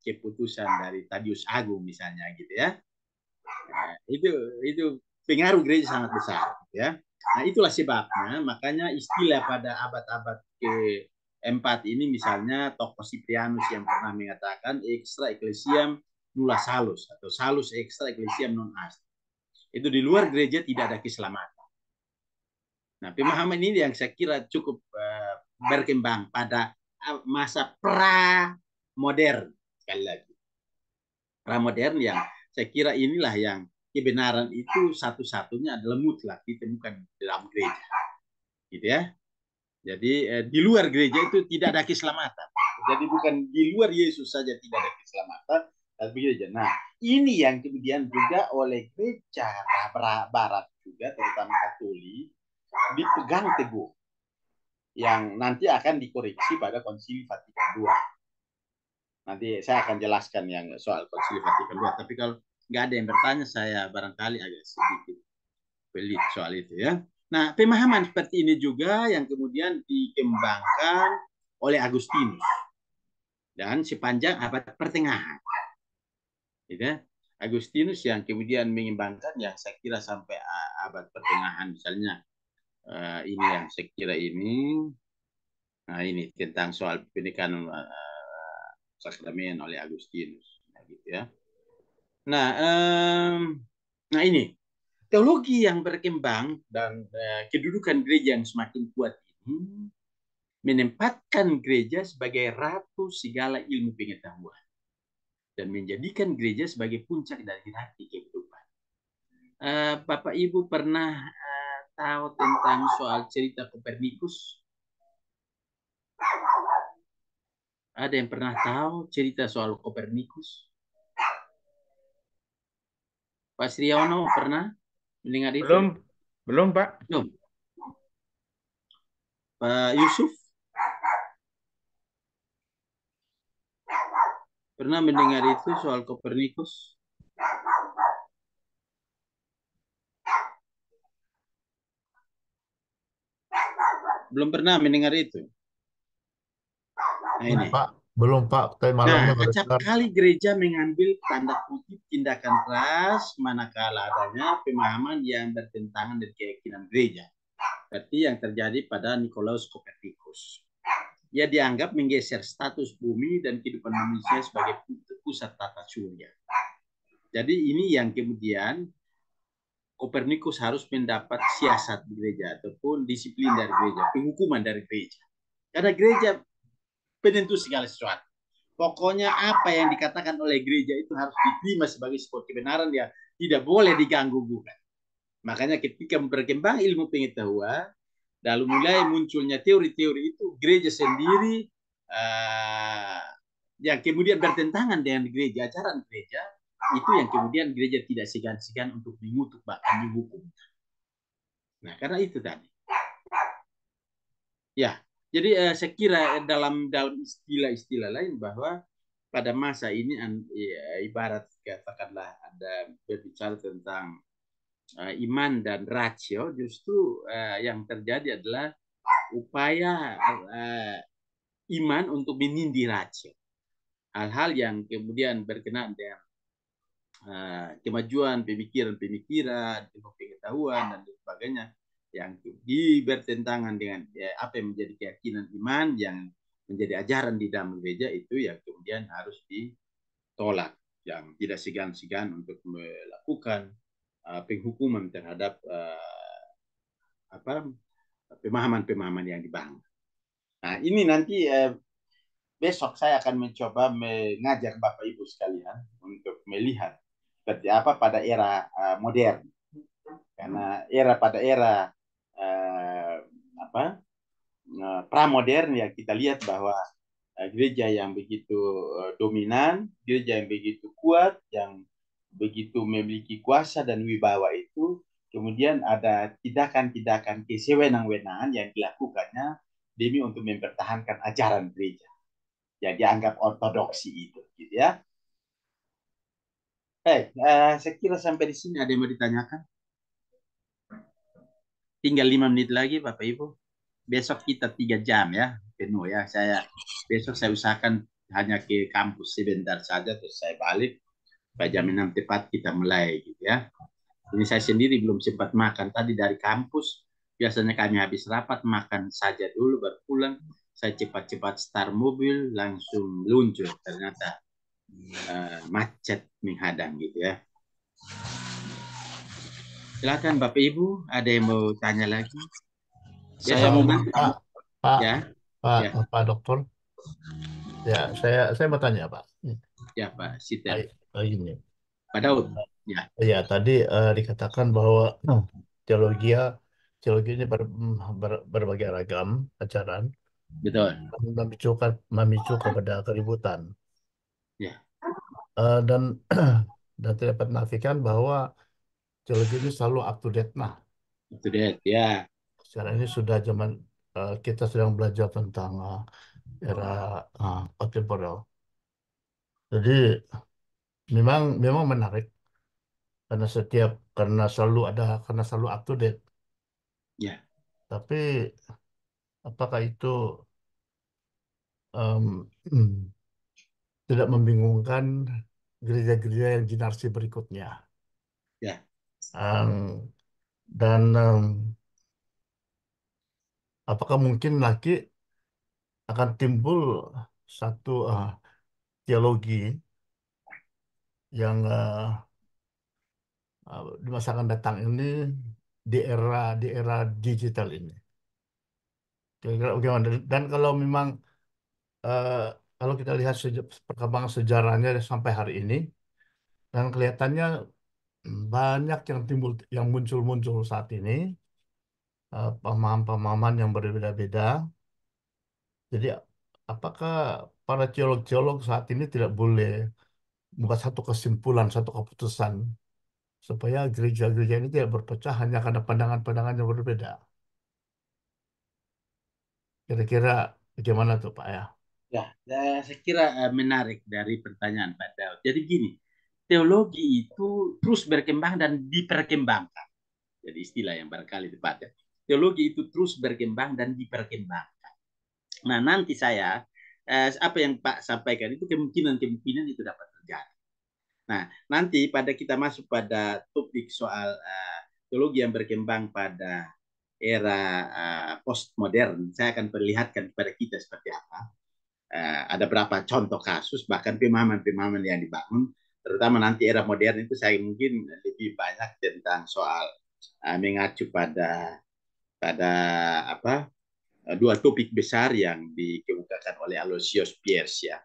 keputusan dari Tadius Agung misalnya gitu ya. Nah, itu pengaruh gereja sangat besar ya. Nah, itulah sebabnya makanya istilah pada abad-abad keempat ini misalnya tokoh Cyprianus yang pernah mengatakan extra ecclesiam nulla salus atau salus extra ecclesiam non est. Itu di luar gereja tidak ada keselamatan. Nah, pemahaman ini yang saya kira cukup berkembang pada masa pra-modern sekali lagi. Pra-modern yang saya kira inilah yang kebenaran itu satu-satunya adalah mutlak ditemukan dalam gereja, gitu ya. Jadi di luar gereja itu tidak ada keselamatan. Jadi bukan di luar Yesus saja tidak ada keselamatan, tapi gereja. Nah, ini yang kemudian juga oleh gereja Barat juga, terutama Katolik, dipegang teguh, yang nanti akan dikoreksi pada Konsili Vatikan II. Nanti saya akan jelaskan yang soal Konsili Vatikan II. Tapi kalau nggak ada yang bertanya, saya barangkali agak sedikit pelit soal itu ya. Nah, pemahaman seperti ini juga yang kemudian dikembangkan oleh Agustinus dan sepanjang abad pertengahan. Gitu. Agustinus yang kemudian mengembangkan yang saya kira sampai abad pertengahan, misalnya ini yang saya kira ini. Nah, ini tentang soal pendidikan sakramen oleh Agustinus, gitu ya. Nah ini teologi yang berkembang dan kedudukan gereja yang semakin kuat ini menempatkan gereja sebagai ratu segala ilmu pengetahuan dan menjadikan gereja sebagai puncak dari hierarki kehidupan. Bapak Ibu pernah tahu tentang soal cerita Kopernikus? Ada yang pernah tahu cerita soal Kopernikus? Pak Sriono pernah mendengar itu? Belum Pak. Belum. Pak Yusuf pernah mendengar itu soal Kopernikus? Belum pernah mendengar itu. Nah, ini. Belum Pak. Tapi malamnya Nah, acap kali gereja mengambil tanda kutip tindakan keras manakala adanya pemahaman yang bertentangan dengan keyakinan gereja. Seperti yang terjadi pada Nikolaus Kopernikus. Ia dianggap menggeser status bumi dan kehidupan manusia sebagai pusat tata surya. Jadi ini yang kemudian Kopernikus harus mendapat siasat di gereja ataupun disiplin dari gereja, penghukuman dari gereja. Karena gereja penentu segala sesuatu. Pokoknya apa yang dikatakan oleh gereja itu harus diterima sebagai sebuah kebenaran yang tidak boleh diganggu gugat. Makanya ketika berkembang ilmu pengetahuan, lalu mulai munculnya teori-teori itu, gereja sendiri yang kemudian bertentangan dengan gereja, ajaran gereja, itu yang kemudian gereja tidak segan-segan untuk mengutuk bahkan dihukum. Nah, karena itu tadi. Ya, jadi saya kira dalam istilah-istilah lain bahwa pada masa ini ibarat katakanlah ada berbicara tentang iman dan rasio, justru yang terjadi adalah upaya iman untuk menindih rasio. Hal-hal yang kemudian berkenaan dengan kemajuan pemikiran, pengetahuan dan sebagainya yang bertentangan dengan apa yang menjadi keyakinan iman yang menjadi ajaran di dalam gereja itu yang kemudian harus ditolak, yang tidak segan-segan untuk melakukan penghukuman terhadap pemahaman-pemahaman yang dibangun. Nah, ini nanti besok saya akan mencoba mengajak Bapak Ibu sekalian untuk melihat seperti apa pada era modern. Karena pada era pramodern ya kita lihat bahwa gereja yang begitu dominan, gereja yang begitu kuat, yang begitu memiliki kuasa dan wibawa itu, kemudian ada tindakan-tindakan kesewenang-wenangan yang dilakukannya demi untuk mempertahankan ajaran gereja yang dianggap ortodoksi itu, gitu ya. Saya kira sampai di sini ada yang mau ditanyakan? Tinggal 5 menit lagi, Bapak Ibu. Besok kita 3 jam ya, penuh ya. Besok saya usahakan hanya ke kampus sebentar saja, terus saya balik. Supaya jam 6 tepat kita mulai gitu ya. Ini saya sendiri belum sempat makan. Tadi dari kampus, biasanya kami habis rapat, makan saja dulu, baru pulang. Saya cepat-cepat start mobil, langsung luncur. Ternyata macet menghadang gitu ya. Silakan Bapak Ibu, ada yang mau tanya lagi? Saya Besok mau nanti ya. Pak Dokter. Ya, saya mau tanya Pak. Ya Pak Siter. Ini. Pak Daud. Ya. Ya, tadi dikatakan bahwa teologi ini berbagai ragam ajaran. Betul. Memicu kepada keributan. Ya. Dan tidak dapat menafikan bahwa teologi ini selalu up to date. Nah, up to date, ya. Sekarang ini sudah zaman kita sedang belajar tentang era kontemporer. Jadi memang menarik karena selalu up to date. Ya. Tapi apakah itu tidak membingungkan gereja-gereja yang generasi berikutnya? Ya. Dan apakah mungkin lagi akan timbul satu teologi yang di masa akan datang ini di era digital ini? Kira-kira bagaimana? Dan kalau memang kalau kita lihat perkembangan sejarahnya sampai hari ini, dan kelihatannya banyak yang muncul saat ini, pemahaman-pemahaman yang berbeda-beda. Jadi apakah para teolog-teolog saat ini tidak boleh membuat satu kesimpulan, satu keputusan supaya gereja-gereja ini tidak berpecah hanya karena pandangan-pandangan yang berbeda? Kira-kira bagaimana tuh Pak ya? Ya, saya kira menarik dari pertanyaan Pak Daud. Jadi gini, teologi itu terus berkembang dan diperkembangkan. Jadi istilah yang barangkali tepatnya. Teologi itu terus berkembang dan diperkembangkan. Nah, nanti saya, apa yang Pak sampaikan itu kemungkinan itu dapat terjadi. Nah, nanti pada kita masuk pada topik soal teologi yang berkembang pada era postmodern, saya akan perlihatkan kepada kita seperti apa. Ada berapa contoh kasus, bahkan pemahaman-pemahaman yang dibangun, terutama nanti era modern itu saya mungkin lebih banyak tentang soal mengacu pada dua topik besar yang dikemukakan oleh Aloysius Pierce ya,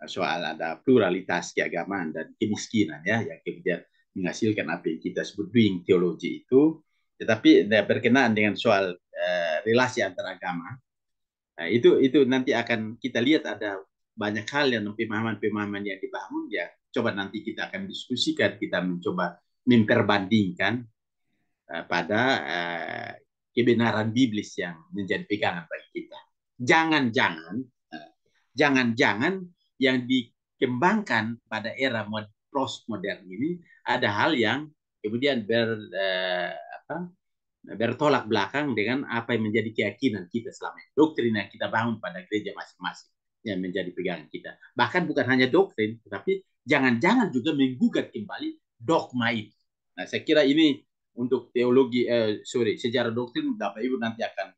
soal ada pluralitas keagamaan dan kemiskinan ya, yang kemudian menghasilkan apa yang kita sebut doing theology itu, tetapi berkenaan dengan soal relasi antar agama. Nah, itu nanti akan kita lihat ada banyak hal yang pemahaman-pemahaman yang dibangun ya. Coba nanti kita akan diskusikan, kita mencoba memperbandingkan pada kebenaran biblis yang menjadi pegangan bagi kita. Jangan-jangan yang dikembangkan pada era postmodern ini ada hal yang kemudian bertolak belakang dengan apa yang menjadi keyakinan kita selama ini. Doktrin yang kita bangun pada gereja masing-masing yang menjadi pegangan kita. Bahkan bukan hanya doktrin, tetapi jangan-jangan juga menggugat kembali dogma itu. Nah, saya kira ini untuk teologi, sejarah doktrin, Bapak Ibu nanti akan,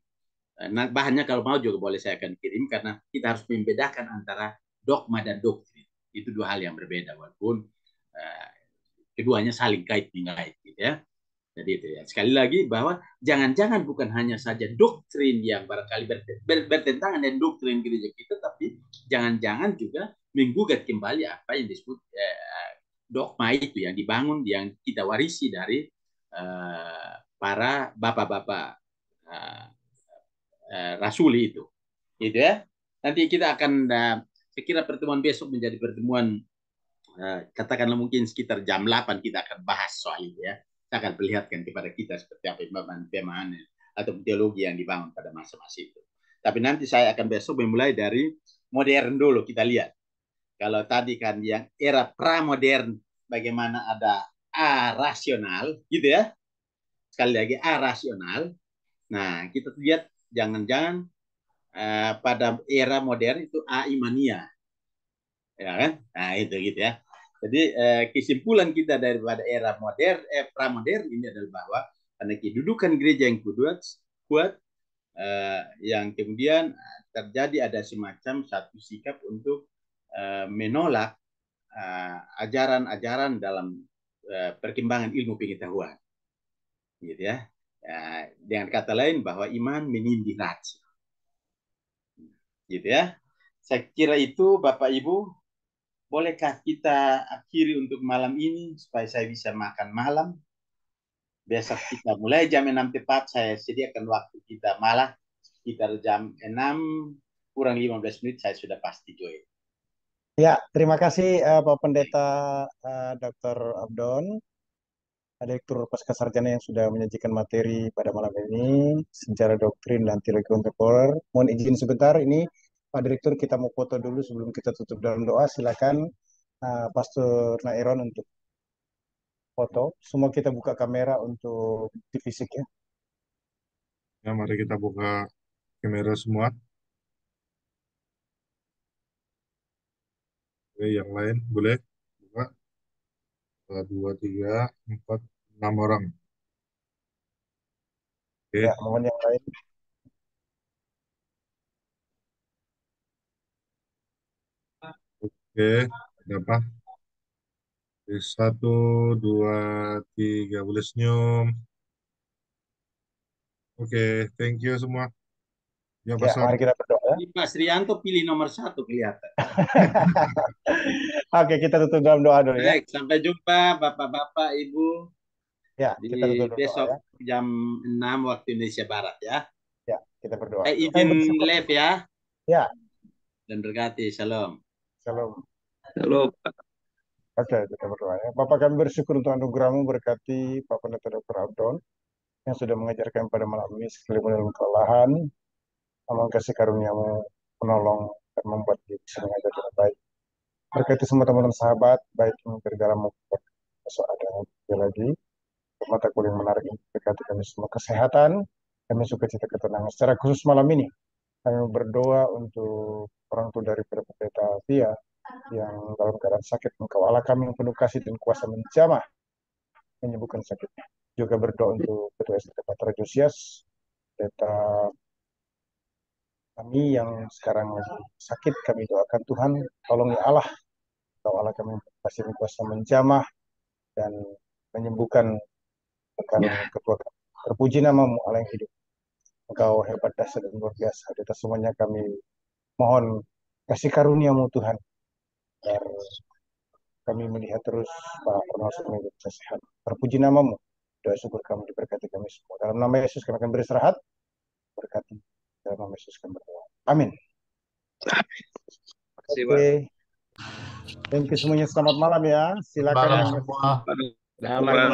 bahannya kalau mau juga boleh saya akan kirim, karena kita harus membedakan antara dogma dan doktrin. Itu dua hal yang berbeda, walaupun keduanya saling kait-mengait gitu ya. Jadi itu ya. Sekali lagi bahwa jangan-jangan bukan hanya saja doktrin yang barangkali bertentangan dengan doktrin gereja kita, tapi jangan-jangan juga menggugat kembali apa yang disebut dogma itu yang dibangun, yang kita warisi dari para bapak-bapak rasuli itu. Gitu ya. Nanti kita akan, saya kira pertemuan besok menjadi pertemuan katakanlah mungkin sekitar jam 8 kita akan bahas soal itu ya. Saya akan perlihatkan kepada kita seperti apa pemahaman atau teologi yang dibangun pada masa-masa itu. Tapi nanti saya akan besok memulai dari modern dulu, kita lihat. Kalau tadi kan yang era pramodern, bagaimana ada arasional, gitu ya. Sekali lagi arasional. Nah, kita lihat jangan-jangan pada era modern itu aimania. ya kan? Nah itu gitu ya. Jadi kesimpulan kita daripada era pramodern ini adalah bahwa karena kedudukan gereja yang kuat, yang kemudian terjadi ada semacam satu sikap untuk menolak ajaran-ajaran dalam perkembangan ilmu pengetahuan, gitu ya. Dengan kata lain bahwa iman menindih ratio, gitu ya. Saya kira itu Bapak Ibu, bolehkah kita akhiri untuk malam ini supaya saya bisa makan malam. Besok kita mulai jam 6 tepat, saya sediakan waktu kita malah sekitar jam 6 kurang 15 menit saya sudah pasti join. Ya, terima kasih Pak Pendeta Dr. Abdon, Direktur Pasca Sarjana yang sudah menyajikan materi pada malam ini, sejarah doktrin dan teologi kontemporer. Mohon izin sebentar, ini Pak Direktur kita mau foto dulu sebelum kita tutup dalam doa. Silakan Pastor Nairon untuk foto. Semua kita buka kamera untuk di fisik ya. Ya, mari kita buka kamera semua. Oke, yang lain boleh buka. 2, 3, 4, 6 orang. Oke. Ya, mohon yang lain. Oke, ada apa? 1, 2, 3, boleh senyum. Oke, thank you semua. Ya, Ya, mari kita berdoa. Pak Srianto pilih nomor 1 kelihatan. Oke, kita tutup dalam doa dulu ya. Baik, sampai jumpa Bapak-Bapak, Ibu. Ya, di kita tutup besok doa, ya. jam 6 waktu Indonesia Barat ya. Ya, kita berdoa. Saya izin live ya. Ya. Dan berkati. Shalom. Shalom. Halo, Pak. Oke, kita berdoa ya. Bapak, kami bersyukur untuk anugerah-Mu, berkati Pak Pendeta Dr. Abdon yang sudah mengajarkan pada malam ini sekalipun dalam kelelahan. Mohon kasih karunia-Mu menolong dan membuat dia bisa mengajar dengan baik. Berkati semua teman-teman sahabat, baik yang berdalam maupun besok ada lagi. Mata kuliah menarik ini, berkati kami semua kesehatan, kami sukacita ketenangan. Secara khusus malam ini, kami berdoa untuk orang tua daripada Pendeta Tia yang dalam keadaan sakit. Engkau Allah kami yang penuh kasih dan kuasa menjamah menyembuhkan sakitnya. Juga berdoa untuk Ketua SDT Patra Josias, Pendeta kami yang sekarang sakit, kami doakan Tuhan, tolong ya Allah, Engkau Allah kami kasih dan kuasa menjamah dan menyembuhkan Ketua kami. Terpuji namamu Allah yang hidup. Engkau hebat, dahsyat dan luar biasa. Di atas semuanya kami mohon kasih karunia-Mu Tuhan. Dan kami melihat terus Pak Purnomo bisa sehat. Terpuji namamu. Doa syukur kami diberkati kami semua. Dalam nama Yesus kami akan beristirahat. Berkati. Dalam nama Yesus kami berdoa. Amin. Oke. Thank you semuanya. Selamat malam ya. Silakan yang semua. Selamat